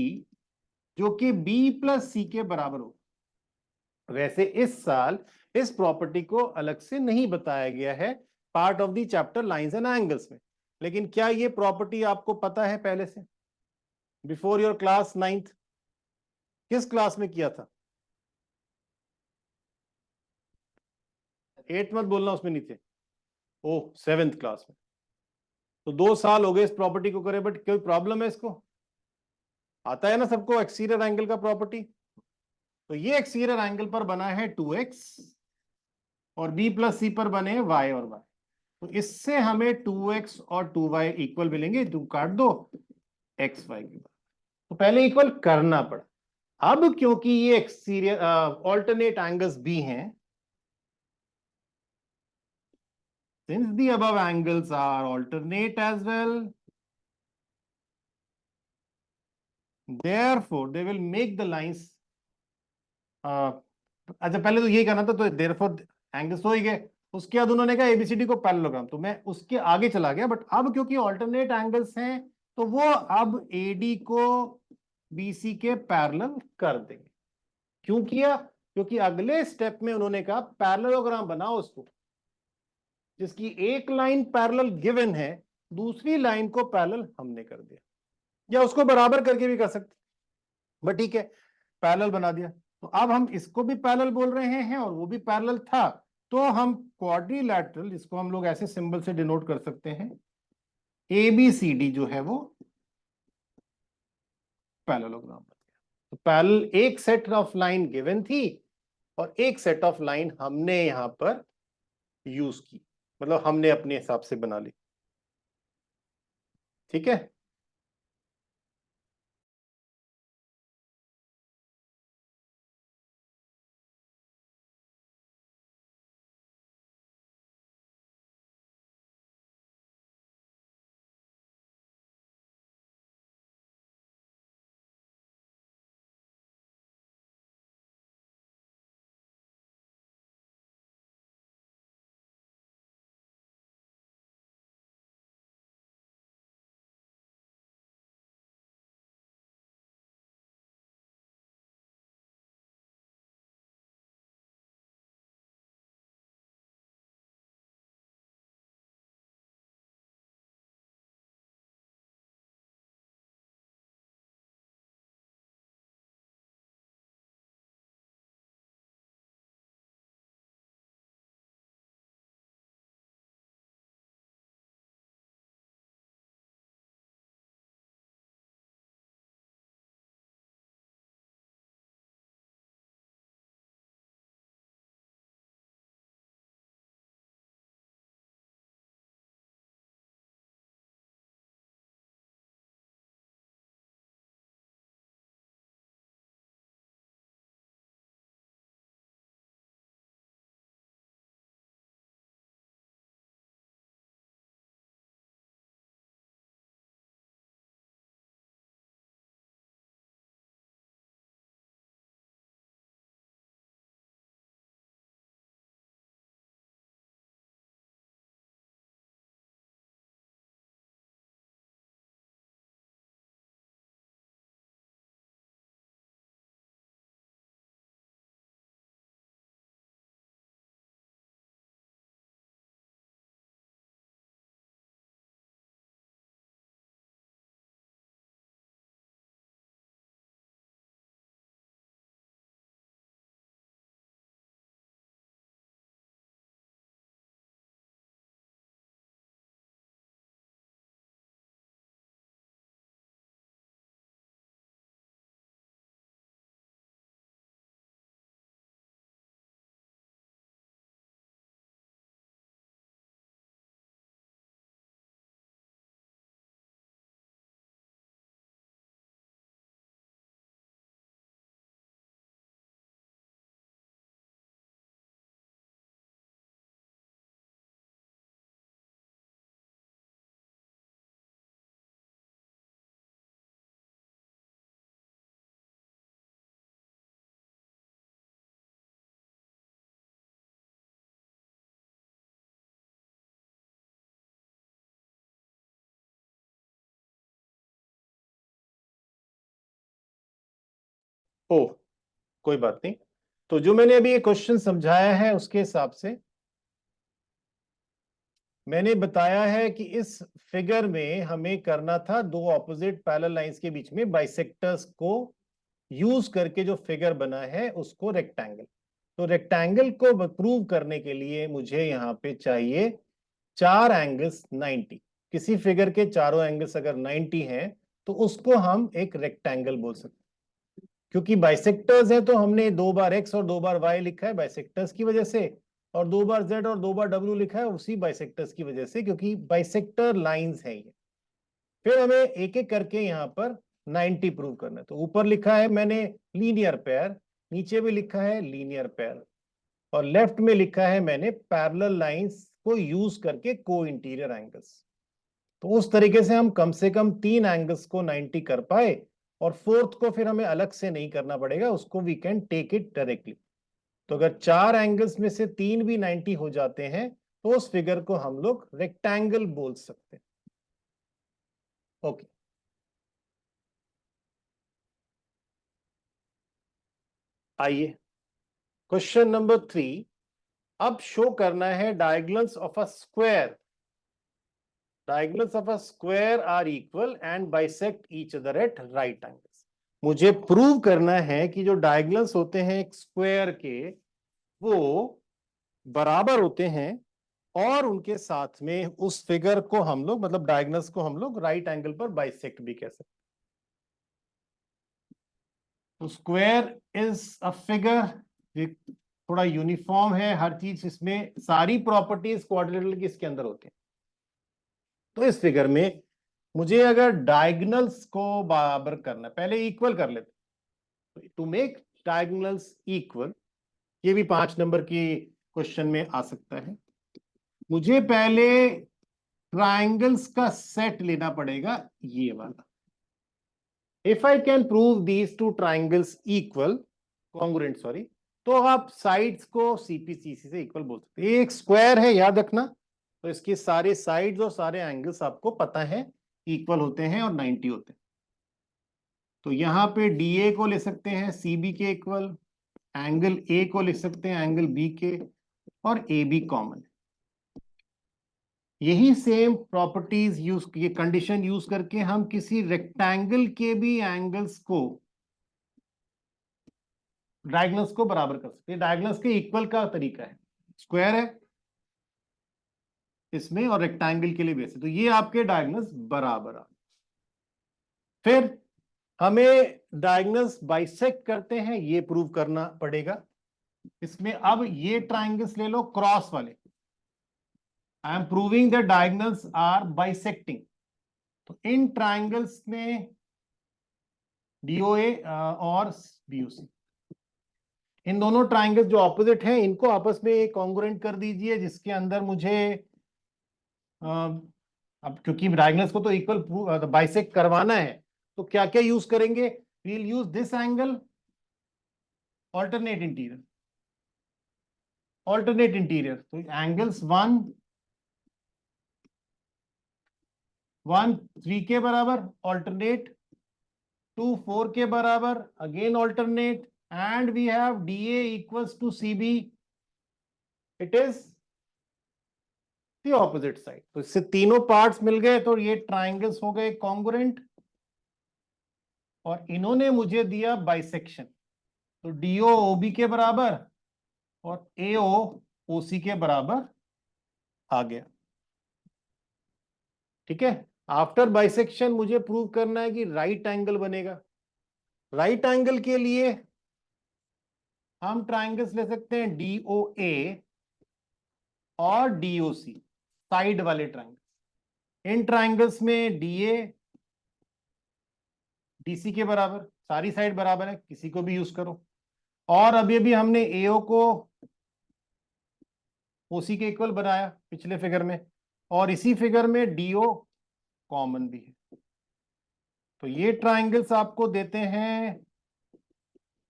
जो कि B प्लस C के बराबर हो। वैसे इस साल इस प्रॉपर्टी को अलग से नहीं बताया गया है part of the chapter lines and angles में, लेकिन क्या ये प्रॉपर्टी आपको पता है पहले से? बिफोर योर क्लास 9th किस क्लास में किया था? 8th मत बोलना, उसमें नीचे। ओह, 7th क्लास में। तो 2 साल हो गए इस प्रॉपर्टी को करे, बट कोई प्रॉब्लम है इसको? आता है ना सबको एक्सटीरियर एंगल का प्रॉपर्टी। तो ये एक्सटीरियर एंगल पर बना है 2x और B प्लस C पर बने y और y। तो इससे हमें 2x और 2y इक्वल मिलेंगे, तुम काट दो x y की बात। तो पहले इक्वल करना पड़ा। अब क्योंकि ये एक्सटीरियर ऑल्टरनेट एंगल्स भी हैं, since the above angles are alternate as well, therefore they will make the lines अच्छा पहले तो यही करना था, तो therefore एंगल्स हो ही गए। उसके बाद उन्होंने कहा एबीसीडी को पैरेललोग्राम, तो मैं उसके आगे चला गया, बट अब क्योंकि ऑल्टरनेट एंगल्स हैं तो वो अब एडी को बीसी के पैरेलल कर देंगे। क्यों किया? क्योंकि अगले स्टेप में उन्होंने कहा पैरेललोग्राम बनाओ उसको, जिसकी एक लाइन पैरेलल गिवन है, दूसरी लाइन को पैरेलल हमने कर दिया, या उसको बराबर करके भी कर सकते, बट ठीक है पैरेलल बना दिया। तो अब हम इसको भी पैरेलल बोल रहे हैं और वो भी पैरेलल था, तो हम क्वाड्रिलैटरल, जिसको हम लोग ऐसे सिंबल से डिनोट कर सकते हैं, ABCD जो है वो पैरेललोग्राम बन गया। तो पैरेलल एक सेट ऑफ लाइन गिवन थी और एक सेट ऑफ लाइन हमने यहां पर यूज की, मतलब हमने अपने हिसाब से बना ली। ठीक है। ओ, कोई बात नहीं। तो जो मैंने अभी ये क्वेश्चन समझाया है उसके हिसाब से मैंने बताया है कि इस फिगर में हमें करना था दो ऑपोजिट पैरेलल लाइंस के बीच में बाइसेक्टर्स को यूज करके जो फिगर बना है उसको रेक्टेंगल। तो रेक्टेंगल को प्रूव करने के लिए मुझे यहाँ पे चाहिए चार एंगल्स 90। किसी फिगर के चारों एंगल्स अगर 90 हैं तो उसको हम एक रेक्टेंगल बोल सकते हैं। क्योंकि बाइसेक्टर्स है तो हमने दो बार एक्स और दो बार वाई लिखा है बाइसेक्टर्स की वजह से, और दो बार जेड और दो बार डब्ल्यू लिखा है उसी बाइसेक्टर्स की वजह से, क्योंकि बाइसेक्टर लाइंस है ये। फिर हमें एक एक करके यहाँ पर 90 प्रूव करना है। तो ऊपर लिखा है मैंने लीनियर पेयर, नीचे भी लिखा है लीनियर पेयर, और लेफ्ट में लिखा है मैंने पैरेलल लाइंस को यूज करके को इंटीरियर एंगल्स। तो उस तरीके से कम तीन एंगल्स को 90 कर पाए, और फोर्थ को फिर हमें अलग से नहीं करना पड़ेगा, उसको we can take it directly. तो अगर चार एंगल्स में से तीन भी 90 हो जाते हैं तो उस फिगर को हम लोग रेक्टेंगल बोल सकते हैं। ओके, आइए क्वेश्चन नंबर 3। अब शो करना है diagonals of a square. Diagonals of a square are equal and bisect each other at right angles. मुझे प्रूव करना है कि जो डायगोनल्स होते हैं एक स्क्वायर के वो बराबर होते हैं, और उनके साथ में उस फिगर को हम लोग मतलब डायगोनल्स को हम लोग राइट एंगल पर बाइसेक्ट भी कह सकते हैं। तो स्क्वायर इज अ फिगर, थोड़ा यूनिफॉर्म है हर चीज, इसमें सारी प्रॉपर्टीज क्वाड्रिलेटरल की इसके अंदर होती हैं। तो इस फिगर में मुझे अगर डायगोनल्स को बराबर करना है, पहले इक्वल कर लेते। टू मेक डायगोनल्स इक्वल, ये भी 5 नंबर की क्वेश्चन में आ सकता है। मुझे पहले ट्राइंगल्स का सेट लेना पड़ेगा, ये वाला। If I can prove these two triangles equal congruent, sorry, तो आप साइड्स को सीपीसीसी से इक्वल बोल सकते हैं। एक स्क्वायर है याद रखना, तो इसके सारे साइड्स और सारे एंगल्स आपको पता है इक्वल होते हैं और 90 होते हैं। तो यहां पे डीए को ले सकते हैं सीबी के इक्वल, एंगल ए को लिख सकते हैं एंगल बी के, और ए बी कॉमन है। यही सेम प्रॉपर्टीज यूज, ये कंडीशन यूज करके हम किसी रेक्टेंगल के भी एंगल्स को डायगोनल्स को बराबर कर सकते हैं। डायगोनल्स के इक्वल का तरीका है, स्क्वायर है इसमें और रेक्टेंगल के लिए बेस है, तो ये आपके डायगोनल्स बराबर आ। फिर हमें डायगोनल्स बाइसेक्ट करते हैं, ये प्रूव करना पड़ेगा। इसमें अब ये ट्राइंगल्स ले लो क्रॉस वाले, I am proving the diagonals are bisecting. तो इन ट्राइंगल्स में डीओए और बीओसी, इन दोनों ट्राइंगल्स जो ऑपोजिट हैं इनको आपस में कॉन्ग्रुएंट कर दीजिए, जिसके अंदर मुझे अब क्योंकि डायगोनल्स को तो इक्वल बाइसेक्ट करवाना है, तो क्या क्या यूज करेंगे? We will use this angle, alternate interior, alternate interior. तो एंगल्स 1 3 के बराबर ऑल्टरनेट, 2 4 के बराबर again alternate, and we have DA equals to CB, it is the opposite side. तो इससे तीनों पार्ट्स मिल गए, तो ये ट्राइंगल्स हो गए कॉन्ग्रुएंट, और इन्होंने मुझे दिया बाइसेक्शन। तो डीओ ओबी के बराबर और एओ ओसी के बराबर आ गया। ठीक है, आफ्टर बाइसेक्शन मुझे प्रूव करना है कि राइट एंगल बनेगा। राइट एंगल के लिए हम ट्राइंगल्स ले सकते हैं डीओए और डीओसी, साइड वाले ट्राइंगल्स। इन ट्राइंगल्स में डीए डीसी के बराबर, सारी साइड बराबर है, किसी को भी यूज करो। और अभी अभी हमने एओ को ओसी के इक्वल बनाया पिछले फिगर में, और इसी फिगर में डीओ कॉमन भी है। तो ये ट्राइंगल्स आपको देते हैं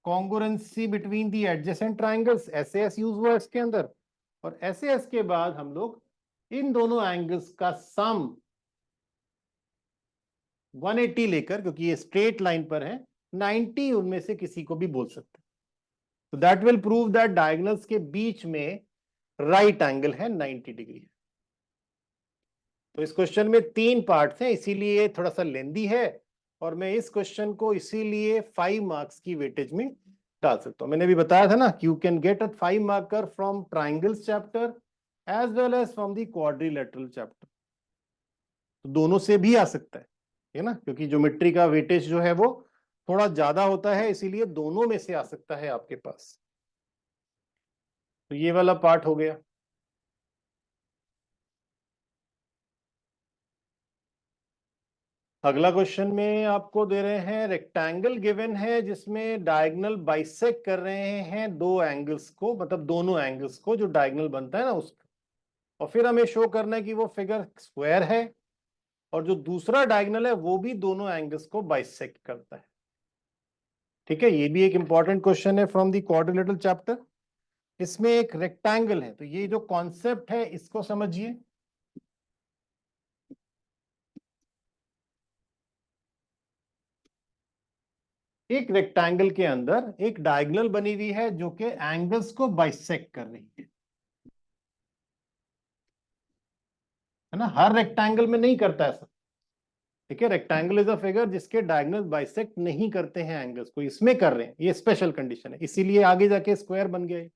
congruency between the adjacent triangles, SAS use हुआ इसके अंदर। और एसएएस के बाद हम लोग इन दोनों एंगल्स का सम 180 लेकर, क्योंकि ये स्ट्रेट लाइन पर है, 90 उनमें से किसी को भी बोल सकते हैं। तो that will prove that diagonals के बीच में राइट एंगल है 90 डिग्री। तो इस क्वेश्चन में 3 पार्ट्स हैं, इसीलिए थोड़ा सा लेंदी है, और मैं इस क्वेश्चन को इसीलिए 5 मार्क्स की वेटेज में डाल सकता हूं। मैंने भी बताया था ना कि you can get a 5 marker from triangles chapter as well as from the quadrilateral chapter. तो दोनों से भी आ सकता है ना, क्योंकि ज्योमेट्री का वेटेज जो है वो थोड़ा ज्यादा होता है, इसीलिए दोनों में से आ सकता है आपके पास। तो ये वाला पार्ट हो गया। अगला क्वेश्चन में आपको दे रहे हैं रेक्टेंगल गिवन है जिसमें डायगोनल बाइसेक्ट कर रहे हैं दो एंगल्स को, मतलब दोनों एंगल्स को जो डायगोनल बनता है ना उसका, और फिर हमें शो करना है कि वो फिगर स्क्वायर है और जो दूसरा डायगोनल है वो भी दोनों एंगल्स को बाइसेक्ट करता है। ठीक है, ये भी एक इंपॉर्टेंट क्वेश्चन है फ्रॉम द क्वाड्रिलेटरल चैप्टर। इसमें एक रेक्टेंगल है, तो ये जो कॉन्सेप्ट है इसको समझिए। एक रेक्टेंगल के अंदर एक डायगोनल बनी हुई है जो कि एंगल्स को बाइसेक्ट कर रही है ना। हर रेक्टेंगल में नहीं करता ऐसा। ठीक है, रेक्टेंगल इज अ फिगर जिसके डायगोनल बाइसेक्ट नहीं करते हैं एंगल्स को, इसमें कर रहे हैं, ये स्पेशल कंडीशन है, इसीलिए आगे जाके स्क्वायर बन गए।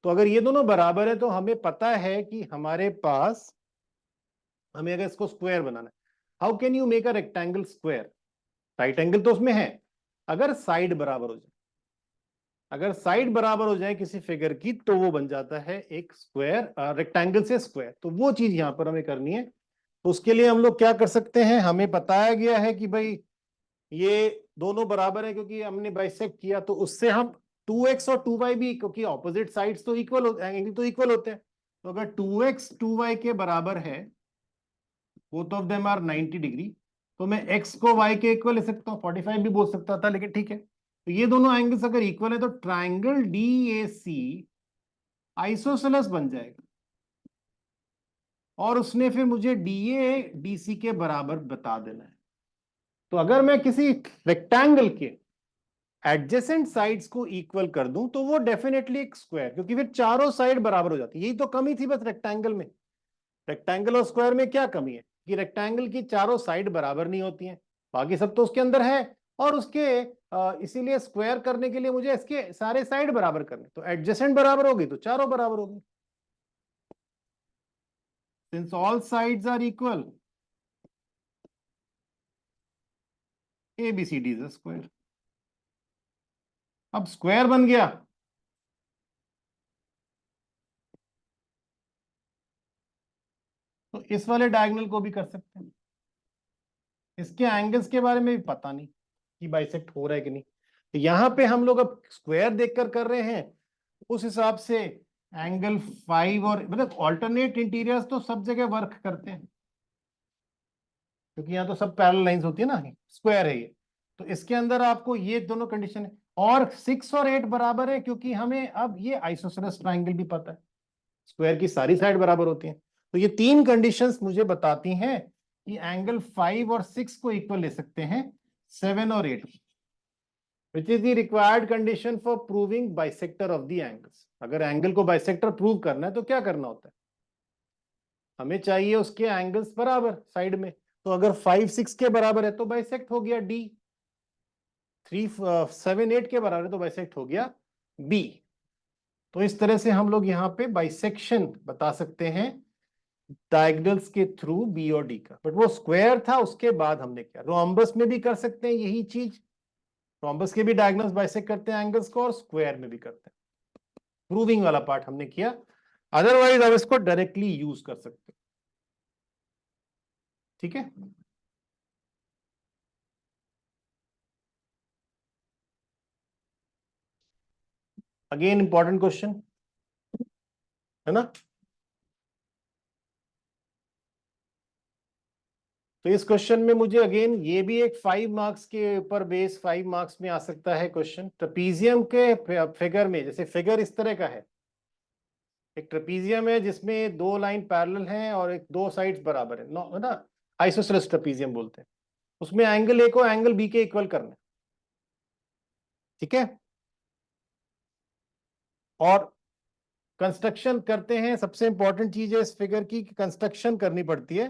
तो अगर ये दोनों बराबर है तो हमें पता है कि हमारे पास, हमें अगर इसको स्क्वायर बनाना है, how can you make a rectangle square? Right angle तो उसमें है, अगर साइड बराबर हो जाए, अगर साइड बराबर हो जाए किसी फिगर की तो वो बन जाता है एक स्क्वायर, रेक्टेंगल से स्क्वायर। तो वो चीज यहां पर हमें करनी है। तो उसके लिए हम लोग क्या कर सकते हैं, हमें बताया गया है कि भाई ये दोनों बराबर है क्योंकि हमने बाइसेक्ट किया, तो उससे हम 2x और 2y भी, क्योंकि ऑपोजिट साइड्स तो इक्वल एंगल तो इक्वल होते हैं, तो अगर 2x 2y के बराबर है, both of them are 90 degree, तो मैं x को y के इक्वल ले सकता हूँ, 45 भी बोल सकता था, लेकिन ठीक है। तो ये दोनों एंगल्स अगर इक्वल है तो ट्राइंगल DAC आइसोसेलेस बन जाएगा, और उसने फिर मुझे DA DC के बराबर बता देना है। तो अगर मैं किसी रेक्टेंगल के एडजेसेंट साइड्स को इक्वल कर दूं तो वो डेफिनेटली एक स्क्वायर, क्योंकि फिर चारों साइड बराबर हो जाती है। यही तो कमी थी बस रेक्टेंगल में। रेक्टेंगल और स्क्वायर में क्या कमी है कि रेक्टेंगल की चारों साइड बराबर नहीं होती हैं, बाकी सब तो उसके अंदर है, और उसके इसीलिए स्क्वायर करने के लिए मुझे इसके सारे साइड बराबर करने, तो एडजेसेंट बराबर होगी तो चारों बराबर होगी। Since all sides are equal, ABCD is a square. अब स्क्वायर बन गया, तो इस वाले डायगोनल को भी कर सकते हैं। इसके एंगल्स के बारे में भी पता नहीं कि बाइसेक्ट हो रहा है कि नहीं, तो यहां पे हम लोग अब स्क्वायर देखकर कर रहे हैं, उस हिसाब से एंगल 5 और मतलब ऑल्टरनेट इंटीरियर्स तो सब जगह वर्क करते हैं, क्योंकि यहाँ तो सब पैरेलल लाइंस होती है ना, स्क्वायर है ये। तो इसके अंदर आपको ये दोनों कंडीशन है, और 6 और 8 बराबर है क्योंकि हमें अब ये आइसोसेलेस ट्राइंगल भी पता है, स्क्वायर की सारी साइड बराबर होती हैं। तो ये 3 कंडीशंस मुझे बताती हैं कि एंगल 5 और 6 को इक्वल ले सकते हैं 7 और 8, which is the required condition for proving bisector of the angles. अगर एंगल को बाइसेक्टर प्रूव करना है तो क्या करना होता है, हमें चाहिए उसके एंगल्स बराबर साइड में। तो अगर 5 6 के बराबर है तो बाइसेक्ट हो गया D, 3 7 8 के बराबर है तो बाइसेक्ट हो गया B। तो इस तरह से हम लोग यहाँ पे बाइसेक्शन बता सकते हैं डायगोनल्स के थ्रू बी और डी का। बट वो स्क्वायर था, उसके बाद हमने किया रोम्बस में भी कर सकते हैं यही चीज, रोम्बस के भी डायगोनल्स बाइसेक्ट करते हैं एंगल्स को, और स्क्वायर में भी करते हैं। प्रूविंग वाला पार्ट हमने किया, अदरवाइज आप इसको डायरेक्टली यूज कर सकते हैं। ठीक है, अगेन इंपॉर्टेंट क्वेश्चन है ना। तो इस क्वेश्चन में मुझे अगेन ये भी एक 5 मार्क्स के ऊपर बेस 5 मार्क्स में आ सकता है क्वेश्चन। ट्रेपीजियम के फिगर में, जैसे फिगर इस तरह का है, एक ट्रेपीजियम है जिसमें 2 लाइन पैरेलल हैं और एक 2 साइड्स बराबर है ना, आइसोसेलेस ट्रेपीजियम बोलते हैं। उसमें एंगल ए को एंगल बी के इक्वल करना है। ठीक है। और कंस्ट्रक्शन करते हैं, सबसे इंपॉर्टेंट चीज है इस फिगर की, कंस्ट्रक्शन करनी पड़ती है।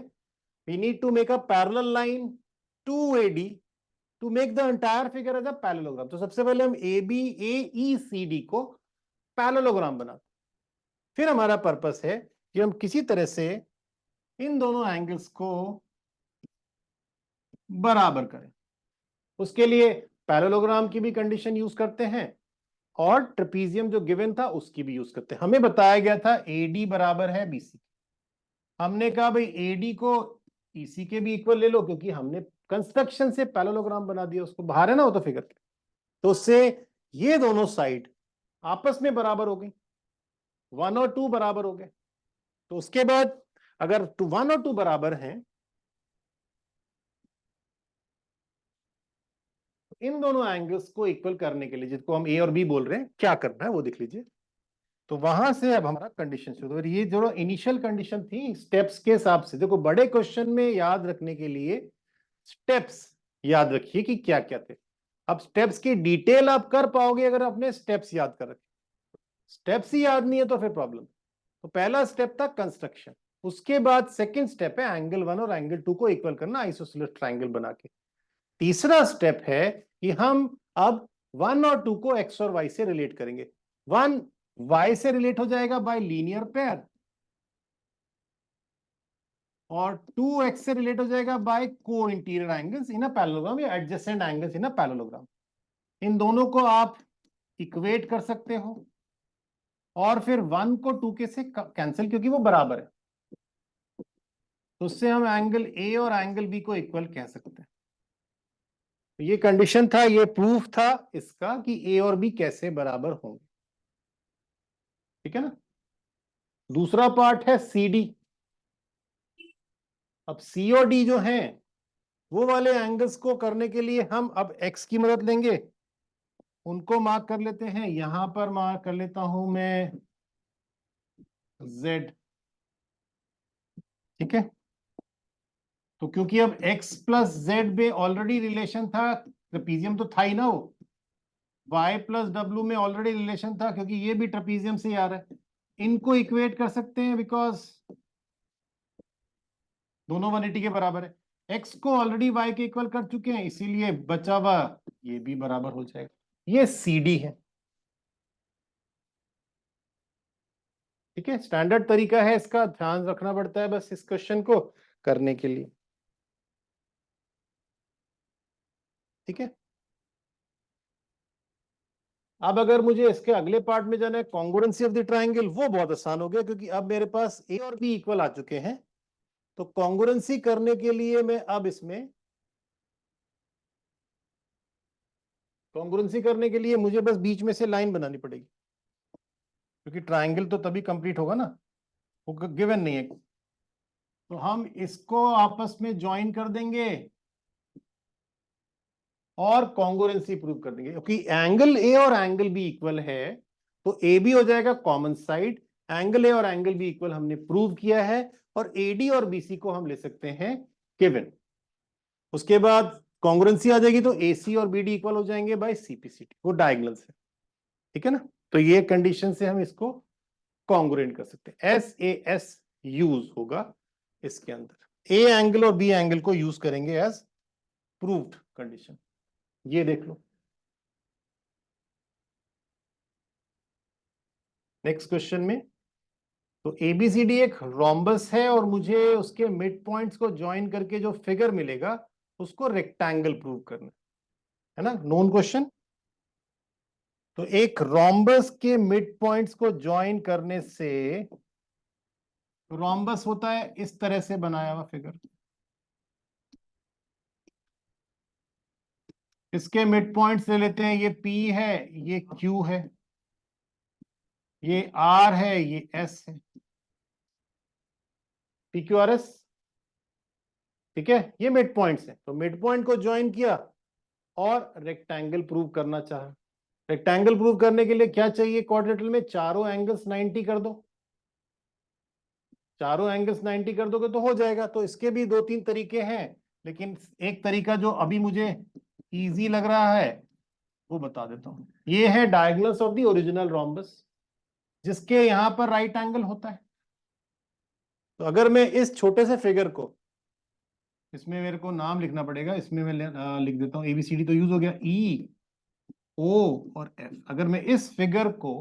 We need to make a parallel line to AD to make the entire figure as a parallelogram. तो सबसे पहले हम A B A E C D को पैरेललोग्राम बनाते, फिर हमारा पर्पस है कि हम किसी तरह से इन दोनों एंगल्स को बराबर करें। उसके लिए पैरेललोग्राम की भी कंडीशन यूज करते हैं और ट्रेपीजियम जो गिवन था उसकी भी यूज करते हैं। हमें बताया गया था एडी बराबर है बीसी, हमने कहा भाई एडी को ईसी के भी इक्वल ले लो, क्योंकि हमने कंस्ट्रक्शन से पैरेललोग्राम बना दिया, उसको बाहर है ना वो तो फिगर के, तो उससे ये दोनों साइड आपस में बराबर हो गई, 1 और 2 बराबर हो गए। तो उसके बाद अगर 1 और 2 बराबर हैं, तो इन दोनों एंगल्स को इक्वल करने के लिए, जिसको हम ए और बी बोल रहे हैं, क्या करना है वो देख लीजिए। तो वहां से अब हमारा कंडीशन शुरू, और ये जो इनिशियल कंडीशन थी स्टेप्स के हिसाब से, देखो बड़े क्वेश्चन में याद रखने के लिए स्टेप्स याद रखिए कि क्या क्या थे। अब स्टेप्स की डिटेल आप कर पाओगे अगर अपने स्टेप्स याद कर रखे, स्टेप्स ही याद नहीं है तो फिर प्रॉब्लम। तो पहला स्टेप था कंस्ट्रक्शन, उसके बाद सेकंड स्टेप है एंगल 1 और एंगल 2 को इक्वल करना आइसोसेलेस ट्रायंगल बना के। तीसरा स्टेप है कि हम अब 1 और 2 को एक्स और वाई से रिलेट करेंगे। 1 वाई से रिलेट हो जाएगा बाय लीनियर पेयर, और 2x से रिलेट हो जाएगा बाय को interior angles in a parallelogram या adjacent angles in a parallelogram. इन दोनों को आप इक्वेट कर सकते हो, और फिर 1 को 2 के से कैंसिल, क्योंकि वो बराबर है, तो उससे हम एंगल ए और एंगल बी को इक्वल कह सकते हैं। तो ये कंडीशन था, ये प्रूफ था इसका कि ए और बी कैसे बराबर होंगे। ठीक है ना। दूसरा पार्ट है सी डी। अब सी और डी जो हैं वो वाले एंगल्स को करने के लिए हम अब एक्स की मदद लेंगे, उनको मार्क कर लेते हैं। यहां पर मार्क कर लेता हूं मैं z। ठीक है। तो क्योंकि अब x प्लस जेड में ऑलरेडी रिलेशन था, ट्रेपीजियम तो था ही ना वो, y प्लस डब्ल्यू में ऑलरेडी रिलेशन था, क्योंकि ये भी ट्रेपीजियम से आ रहा है, इनको इक्वेट कर सकते हैं बिकॉज दोनों 180 के बराबर है। x को ऑलरेडी y के इक्वल कर चुके हैं, इसीलिए बचा हुआ ये भी बराबर हो जाएगा। ये सी डी है। ठीक है, स्टैंडर्ड तरीका है इसका, ध्यान रखना पड़ता है बस इस क्वेश्चन को करने के लिए। ठीक है। अब अगर मुझे इसके अगले पार्ट में जाना है, कॉन्ग्रुएंसी ऑफ द ट्रायंगल, वो बहुत आसान हो गया, क्योंकि अब मेरे पास ए और बी इक्वल आ चुके हैं। तो कॉन्ग्रुएंसी करने के लिए मैं अब इसमें कॉन्ग्रुएंसी करने के लिए मुझे बस बीच में से लाइन बनानी पड़ेगी, क्योंकि ट्रायंगल तो तभी कंप्लीट होगा ना, वो गिवन नहीं है। तो हम इसको आपस में ज्वाइन कर देंगे और कॉन्ग्रुएंसी प्रूव कर देंगे, क्योंकि एंगल ए और एंगल बी इक्वल है, तो ए बी हो जाएगा कॉमन साइड, एंगल ए और एंगल बी इक्वल हमने प्रूव किया है, और एडी और बीसी को हम ले सकते हैं गिवन। उसके बाद कॉन्ग्रुएंसी आ जाएगी, तो एसी और बीडी इक्वल हो जाएंगे बाय सीपीसीटी, वो डायगोनल से। ठीक है ना। तो ये कंडीशन से हम इसको कॉन्ग्रुएंट कर सकते हैं, एस ए एस यूज होगा इसके अंदर, ए एंगल और बी एंगल को यूज करेंगे एज प्रूव्ड कंडीशन। ये देख लो। नेक्स्ट क्वेश्चन में, तो एबीसीडी एक रोम्बस है और मुझे उसके मिड पॉइंट्स को ज्वाइन करके जो फिगर मिलेगा उसको रेक्टेंगल प्रूव करना है ना, नोन क्वेश्चन। तो एक रोम्बस के मिड पॉइंट्स को ज्वाइन करने से, रोम्बस होता है इस तरह से बनाया हुआ फिगर, इसके मिड पॉइंट्स ले लेते हैं, ये P है, ये Q है, ये R है, ये S है, PQRS। ठीक है, ये मिड पॉइंट्स है, तो मिड पॉइंट को ज्वाइन किया और रेक्टेंगल प्रूव करना चाहा। रेक्टेंगल प्रूव करने के लिए क्या चाहिए, क्वाड्रेटल में चारों एंगल्स 90 कर दो, चारों एंगल्स 90 कर दोगे तो हो जाएगा। तो इसके भी 2-3 तरीके हैं, लेकिन एक तरीका जो अभी मुझे इजी लग रहा है वो बता देता हूं। ये है diagonals of the original rhombus, जिसके यहां पर राइट एंगल होता है। तो अगर मैं इस छोटे से फिगर को, इसमें मेरे को नाम लिखना पड़ेगा, इसमें मैं लिख देता हूँ, एबीसीडी तो यूज हो गया, ई ओ और एफ। अगर मैं इस फिगर को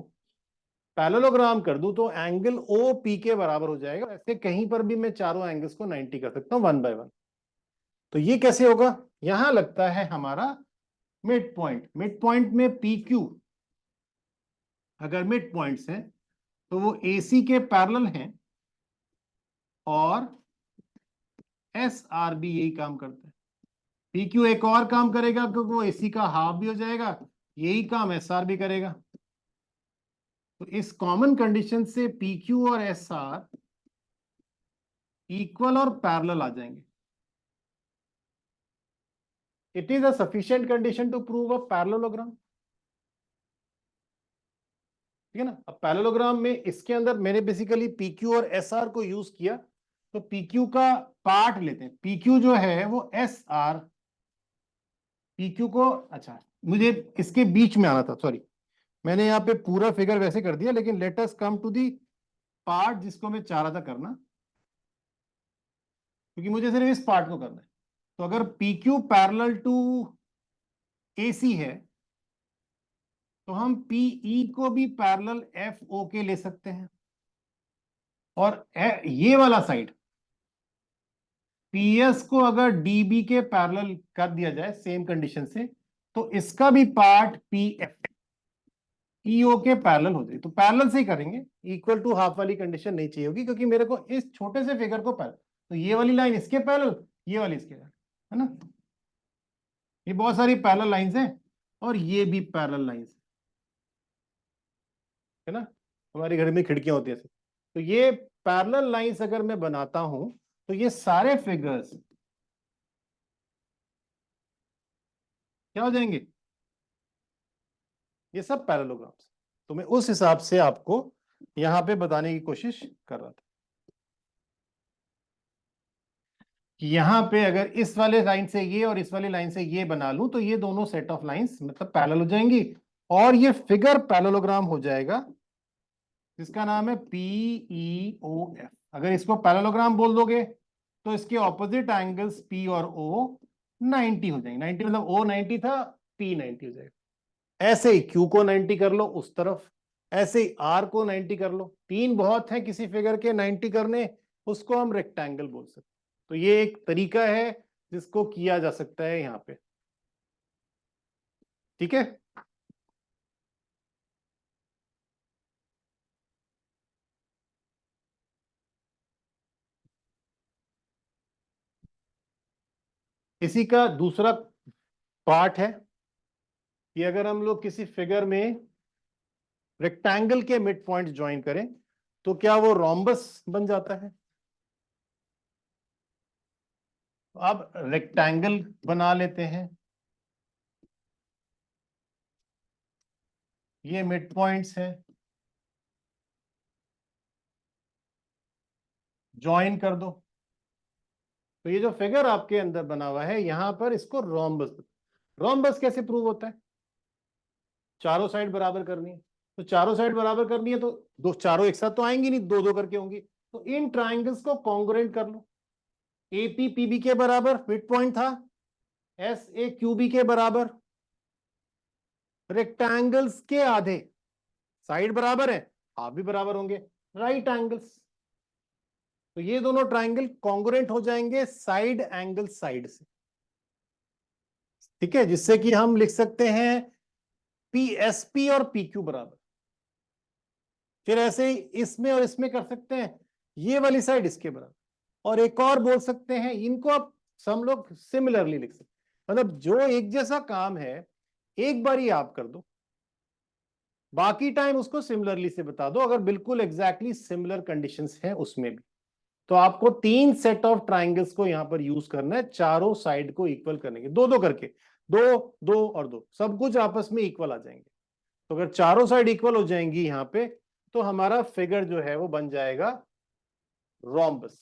पैरेललोग्राम कर दूं तो एंगल ओ पी के बराबर हो जाएगा। ऐसे कहीं पर भी मैं चारों एंगल्स को 90 कर सकता हूं 1 बाय 1। तो ये कैसे होगा? यहां लगता है हमारा मिड पॉइंट। मिड पॉइंट में पी क्यू अगर मिड पॉइंट्स हैं तो वो एसी के पैरेलल हैं, और एस आर भी यही काम करता है। पी क्यू एक और काम करेगा क्योंकि वो एसी का हाफ भी हो जाएगा, यही काम एस आर भी करेगा। तो इस कॉमन कंडीशन से पी क्यू और एस आर इक्वल और पैरेलल आ जाएंगे। It is a sufficient condition to prove a parallelogram. ठीक है ना? अब पैरेललोग्राम में इसके अंदर मैंने बेसिकली पी क्यू और एस आर को यूज किया। तो पी क्यू का पार्ट लेते हैं। पी क्यू जो है वो एस आर, पी क्यू को, अच्छा मुझे इसके बीच में आना था, सॉरी, मैंने यहाँ पे पूरा फिगर वैसे कर दिया, लेकिन let us come to the part जिसको मैं चाह रहा था करना, क्योंकि मुझे सिर्फ इस पार्ट को करना है। तो अगर पी क्यू पैरेलल टू ए सी है तो हम पीई को भी पैरेलल एफ ओ के ले सकते हैं, और ये वाला साइड पीएस को अगर डीबी के पैरेलल कर दिया जाए सेम कंडीशन से, तो इसका भी पार्ट पी एफ ईओ के पैरेलल हो जाए। तो पैरेलल से ही करेंगे, इक्वल टू हाफ वाली कंडीशन नहीं चाहिए होगी, क्योंकि मेरे को इस छोटे से फिगर को पैरेलल, तो ये वाली लाइन इसके पैरेलल, ये वाली इसके पैरेलल, है ना? ये बहुत सारी पैरेलल लाइंस हैं, और ये भी पैरेलल लाइंस है ना? हमारे घर में खिड़कियां होती है ऐसे। तो ये पैरेलल लाइंस अगर मैं बनाता हूं तो ये सारे फिगर्स क्या हो जाएंगे? ये सब पैरेललोग्राम्स। तो मैं उस हिसाब से आपको यहां पे बताने की कोशिश कर रहा था कि यहां पे अगर इस वाले लाइन से ये और इस वाली लाइन से ये बना लूं तो ये दोनों सेट ऑफ लाइंस मतलब पैरेलल हो जाएंगी, और ये फिगर पैरेललोग्राम हो जाएगा जिसका नाम है PEOF। अगर इसको पैरेललोग्राम बोल दोगे तो इसके ऑपोजिट एंगल्स P और O 90 हो जाएंगे। 90 मतलब O 90 था, P 90 हो जाएगा। ऐसे ही Q को 90 कर लो उस तरफ, ऐसे ही R को 90 कर लो। तीन बहुत है किसी फिगर के 90 करने, उसको हम रेक्टेंगल बोल सकते हैं। तो ये एक तरीका है जिसको किया जा सकता है यहां पे। ठीक है? इसी का दूसरा पार्ट है कि अगर हम लोग किसी फिगर में रेक्टेंगल के मिड पॉइंट ज्वाइन करें तो क्या वो रोम्बस बन जाता है? तो अब रेक्टेंगल बना लेते हैं, ये मिड पॉइंट्स हैं, ज्वाइन कर दो। तो ये जो फिगर आपके अंदर बना हुआ है यहां पर, इसको रोम्बस। रोम्बस कैसे प्रूव होता है? चारों साइड बराबर करनी है। तो चारों साइड बराबर करनी है तो दो चारों एक साथ तो आएंगी नहीं, दो दो करके होंगी। तो इन ट्राइंगल्स को कॉन्ग्रुएंट कर लो। एपी पीबी के बराबर मिड पॉइंट था, एस ए क्यूबी के बराबर, रेक्टेंगल्स के आधे, साइड बराबर है, हाफ भी बराबर होंगे, राइट एंगल्स। तो ये दोनों ट्राइंगल कॉन्ग्रुएंट हो जाएंगे साइड एंगल साइड से। ठीक है? जिससे कि हम लिख सकते हैं पीएसपी और पीक्यू बराबर। फिर ऐसे ही इसमें और इसमें कर सकते हैं, ये वाली साइड इसके बराबर। और एक और बोल सकते हैं, इनको आप हम लोग सिमिलरली लिख सकते हैं। मतलब जो एक जैसा काम है एक बार ही आप कर दो, बाकी टाइम उसको सिमिलरली से बता दो, अगर बिल्कुल एग्जैक्टली सिमिलर कंडीशंस हैं उसमें भी। तो आपको तीन सेट ऑफ ट्राइंगल्स को यहां पर यूज करना है, चारों साइड को इक्वल करने के, दो दो करके, दो दो और दो, सब कुछ आपस में इक्वल आ जाएंगे। तो अगर चारों साइड इक्वल हो जाएंगी यहां पे, तो हमारा फिगर जो है वो बन जाएगा रोम्बस।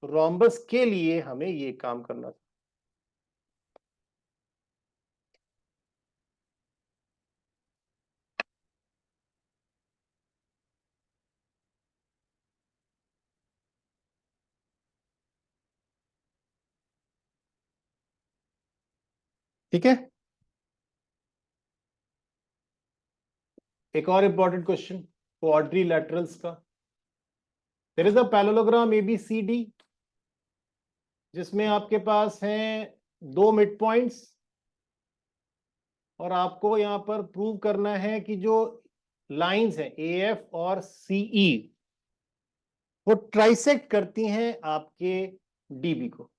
रोम्बस के लिए हमें ये काम करना था। ठीक है। एक और इंपॉर्टेंट क्वेश्चन क्वाड्रिलैटरल्स का। There is a parallelogram ABCD जिसमें आपके पास हैं दो मिड पॉइंट्स और आपको यहां पर प्रूव करना है कि जो लाइंस हैं AF और CE वो ट्राइसेक्ट करती हैं आपके DB को।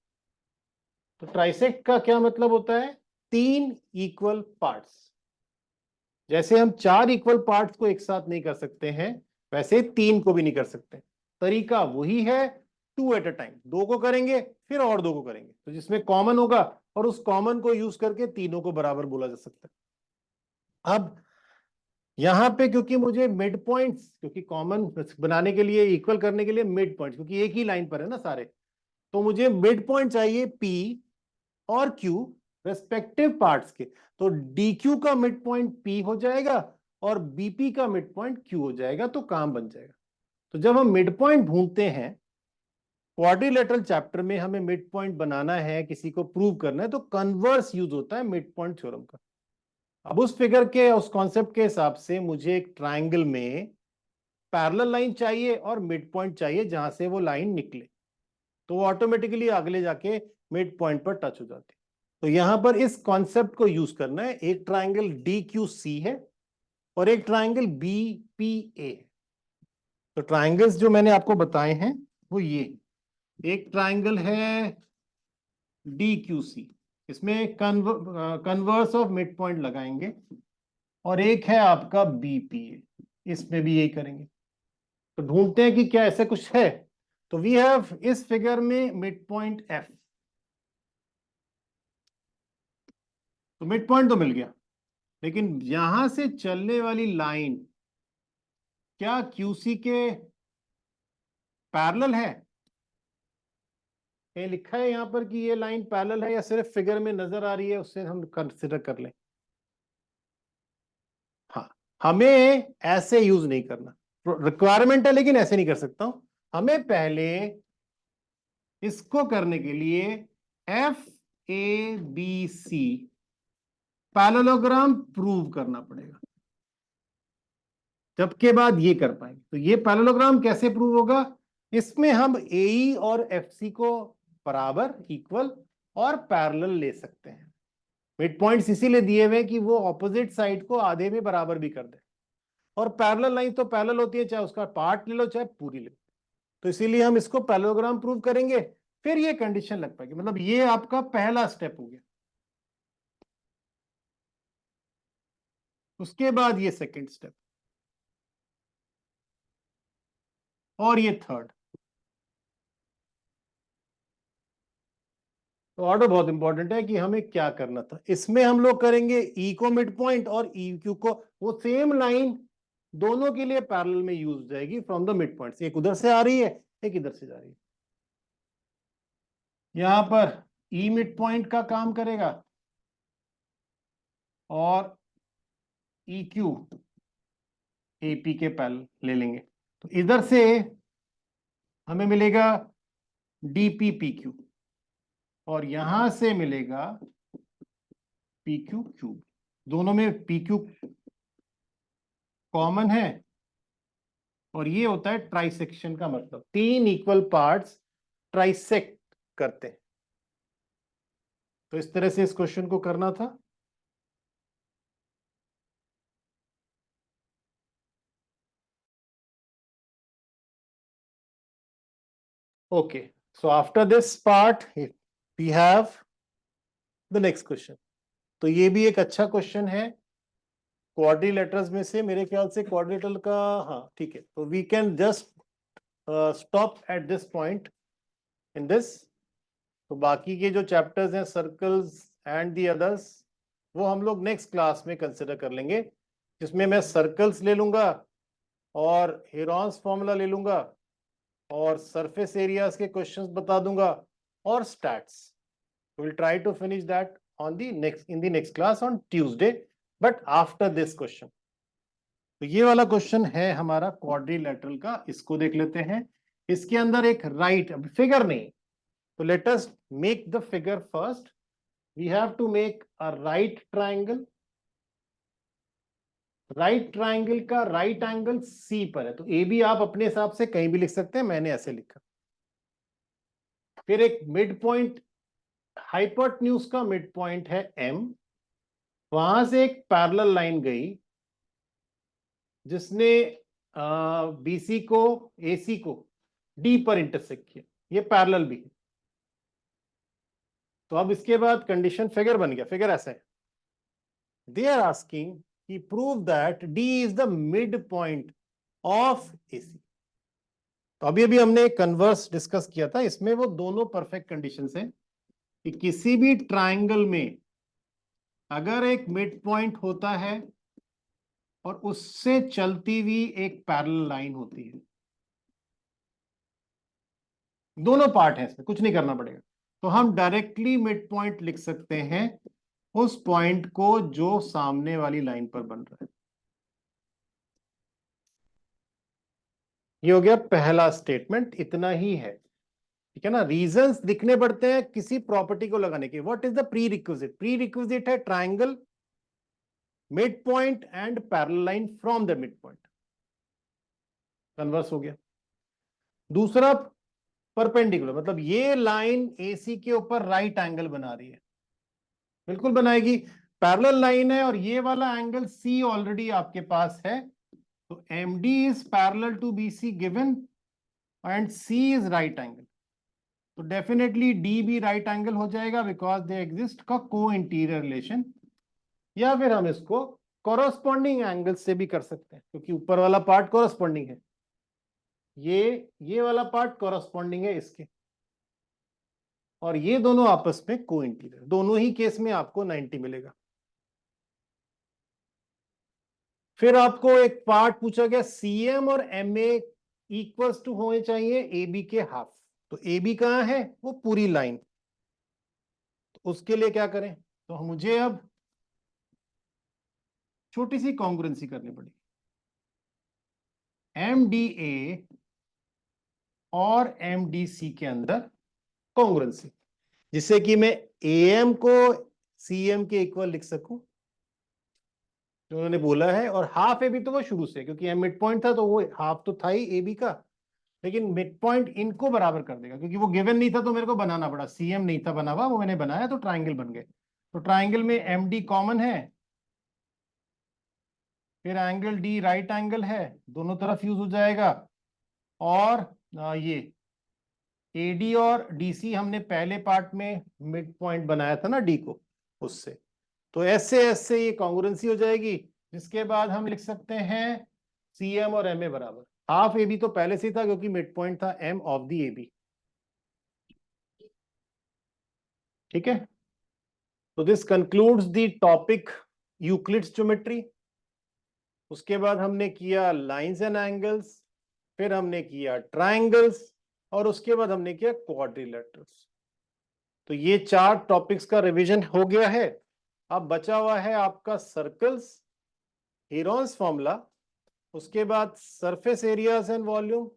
तो ट्राइसेक्ट का क्या मतलब होता है? तीन इक्वल पार्ट्स। जैसे हम चार इक्वल पार्ट्स को एक साथ नहीं कर सकते हैं वैसे तीन को भी नहीं कर सकते। तरीका वही है, टू एट अ टाइम, दो को करेंगे फिर और दो को करेंगे, तो जिसमें कॉमन होगा और उस कॉमन को यूज करके तीनों को बराबर बोला जा सकता है। अब यहां पे क्योंकि मुझे मिड पॉइंट्स, क्योंकि कॉमन बनाने के लिए, इक्वल करने के लिए मिड पॉइंट्स, क्योंकि एक ही लाइन पर है ना सारे, तो मुझे मिड पॉइंट चाहिए P और Q रेस्पेक्टिव पार्ट्स के। तो DQ का मिड पॉइंट P हो जाएगा और BP का मिड पॉइंट Q हो जाएगा, तो काम बन जाएगा। तो जब हम मिड पॉइंट ढूंढते हैं क्वाड्रिलेटरल चैप्टर में, हमें मिड पॉइंट बनाना है, किसी को प्रूव करना है, तो कन्वर्स यूज होता है मिड पॉइंट थ्योरम का। अब उस फिगर के, उस कॉन्सेप्ट के हिसाब से मुझे एक ट्राइंगल में पैरेलल लाइन चाहिए और मिड पॉइंट चाहिए जहां से वो लाइन निकले, तो वो ऑटोमेटिकली अगले जाके मिड पॉइंट पर टच हो जाती है। तो यहां पर इस कॉन्सेप्ट को यूज करना है। एक ट्राइंगल DQC है और एक ट्राइंगल BPA है। तो ट्राइंगल्स जो मैंने आपको बताए हैं वो ये, एक ट्राइंगल है DQC, इसमें कन्वर्स ऑफ मिड पॉइंट लगाएंगे, और एक है आपका BPA, इसमें भी यही करेंगे। तो ढूंढते हैं कि क्या ऐसा कुछ है। तो वी हैव इस फिगर में मिड पॉइंट F, तो मिड पॉइंट तो मिल गया, लेकिन यहां से चलने वाली लाइन क्या QC के पैरेलल है? ये लिखा है यहां पर कि ये लाइन पैरेलल है, या सिर्फ फिगर में नजर आ रही है उससे हम कंसिडर कर लें? हाँ, हमें ऐसे यूज नहीं करना, रिक्वायरमेंट है लेकिन ऐसे नहीं कर सकता हूं। हमें पहले इसको करने के लिए FABC पैरेललोग्राम प्रूव करना पड़ेगा, जब के बाद ये कर पाएंगे। तो ये पैरेललोग्राम कैसे प्रूव होगा? इसमें हम AE और FC को बराबर, इक्वल और पैरेलल ले सकते हैं। मिड पॉइंट्स इसीलिए दिए हुए कि वो ऑपोजिट साइड को आधे में बराबर भी कर दे, और पैरेलल लाइन तो पैरेलल होती है, चाहे उसका पार्ट ले लो चाहे पूरी ले लो। तो इसीलिए हम इसको पैरेललोग्राम प्रूव करेंगे, फिर ये कंडीशन लग पाएगी। मतलब ये आपका पहला स्टेप हो गया, उसके बाद ये सेकंड स्टेप, और ये थर्ड। तो ऑर्डर बहुत इंपॉर्टेंट है कि हमें क्या करना था। इसमें हम लोग करेंगे E को मिड पॉइंट और EQ को, वो सेम लाइन दोनों के लिए पैरेलल में यूज जाएगी फ्रॉम द मिड पॉइंट्स। एक उधर से आ रही है, एक इधर से जा रही है। यहां पर E मिड पॉइंट का काम करेगा और EQ AP के पैरेलल ले लेंगे। तो इधर से हमें मिलेगा DPPQ और यहां से मिलेगा PQQ। दोनों में PQ कॉमन है, और ये होता है ट्राइसेक्शन का मतलब, तीन इक्वल पार्ट्स ट्राइसेक्ट करते हैं। तो इस तरह से इस क्वेश्चन को करना था। Okay, so after this part we have the next question. तो ये भी एक अच्छा क्वेश्चन है क्वाड्रिलेटरल्स में से, मेरे ख्याल से क्वाड्रिलेटरल का, हाँ ठीक है। तो we can just stop at this point in this. तो बाकी के जो चैप्टर्स हैं सर्कल्स एंड दी अदर्स, वो हम लोग नेक्स्ट क्लास में कंसिडर कर लेंगे, जिसमें मैं सर्कल्स ले लूंगा और हेरॉन्स फॉर्मूला ले लूंगा और सरफेस एरियाज के क्वेश्चंस बता दूंगा और stats. Will try to finish that on the next, in the next class on Tuesday, but after this question. तो ये वाला क्वेश्चन है हमारा क्वाड्रिलेटरल का, इसको देख लेते हैं। इसके अंदर एक राइट फिगर नहीं, तो let us make the figure first we have to make a right triangle. Right triangle का राइट एंगल सी पर है, तो ए बी आप अपने हिसाब से कहीं भी लिख सकते हैं, मैंने ऐसे लिखा। फिर एक मिड पॉइंट, हाइपोटेन्यूज का मिड पॉइंट है एम, वहां से एक पैरेलल लाइन गई जिसने बीसी को एसी को डी पर इंटरसेक्ट किया, ये पैरेलल भी है। तो अब इसके बाद कंडीशन फिगर बन गया। फिगर ऐसा है, दे आर आस्किंग कि prove that D is the mid point of AC. तो अभी अभी हमने कन्वर्स डिस्कस किया था, इसमें वो दोनों परफेक्ट कंडीशंस हैं कि किसी भी ट्राइंगल में अगर एक मिड पॉइंट होता है और उससे चलती हुई एक पैरेलल लाइन होती है, दोनों पार्ट है इसमें, कुछ नहीं करना पड़ेगा, तो हम डायरेक्टली मिड पॉइंट लिख सकते हैं उस पॉइंट को जो सामने वाली लाइन पर बन रहा है। ये हो गया पहला स्टेटमेंट, इतना ही है, ठीक है ना। रीजंस दिखने पड़ते हैं किसी प्रॉपर्टी को लगाने के। What is the prerequisite? Prerequisite है triangle, mid point and parallel line from the mid point. Converse हो गया। दूसरा परपेंडिकुलर, मतलब ये लाइन एसी के ऊपर राइट एंगल बना रही है, बिल्कुल बनाएगी। पैरेलल लाइन है और ये वाला एंगल सी ऑलरेडी आपके पास है, तो M D is parallel to B C given and C is right angle, तो डेफिनेटली डी भी राइट एंगल हो जाएगा बिकॉज दे एग्जिस्ट का को इंटीरियर रिलेशन। या फिर हम इसको कॉरस्पॉन्डिंग एंगल से भी कर सकते हैं, क्योंकि ऊपर वाला पार्ट कॉरस्पॉन्डिंग है, ये वाला पार्ट कॉरस्पॉन्डिंग है इसके, और ये दोनों आपस में को इंटीरियर। दोनों ही केस में आपको 90 मिलेगा। फिर आपको एक पार्ट पूछा गया, सीएम और एमए इक्वल्स टू होने चाहिए ए बी के हाफ। तो ए बी कहां है? वो पूरी लाइन। तो उसके लिए क्या करें? तो मुझे अब छोटी सी कॉन्ग्रुएंसी करनी पड़ेगी। एम डी ए और एम डी सी के अंदर कॉन्ग्रुएंसी, जिससे कि मैं ए एम को सी एम के इक्वल लिख सकूं जो उन्होंने बोला है, और हाफ ए बी तो वो शुरू से, क्योंकि एम मिड पॉइंट था तो वो हाफ तो था ही ए बी का, लेकिन मिड पॉइंट इनको बराबर कर देगा, क्योंकि वो गिवन नहीं था तो मेरे को बनाना पड़ा। सीएम नहीं था बना हुआ, वो मैंने बनाया तो ट्राइंगल बन गए। तो ट्राइंगल में एम डी कॉमन है, फिर एंगल डी राइट एंगल है, दोनों तरफ यूज हो जाएगा। और ये एडी और डीसी हमने पहले पार्ट में मिड पॉइंट बनाया था ना डी को, उससे तो ऐसे ऐसे ये कॉन्ग्रुएंसी हो जाएगी, जिसके बाद हम लिख सकते हैं सीएम और एम ए बराबर हाफ ए बी। तो पहले से ही था क्योंकि मिड पॉइंट था M of the A B, ठीक है। तो this concludes the topic Euclid's geometry. उसके बाद हमने किया लाइंस एंड एंगल्स, फिर हमने किया ट्राइंगल्स, और उसके बाद हमने किया क्वाड्रिलेटरल्स। तो ये 4 टॉपिक्स का रिवीजन हो गया है। अब बचा हुआ है आपका सर्कल्स, हेरॉन्स फॉर्मूला, उसके बाद surface areas and volume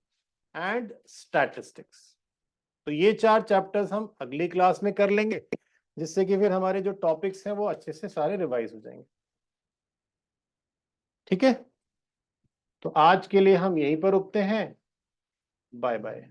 and statistics. तो ये 4 चैप्टर्स हम अगली क्लास में कर लेंगे, जिससे कि फिर हमारे जो टॉपिक्स हैं वो अच्छे से सारे रिवाइज हो जाएंगे, ठीक है। तो आज के लिए हम यहीं पर रुकते हैं। Bye bye.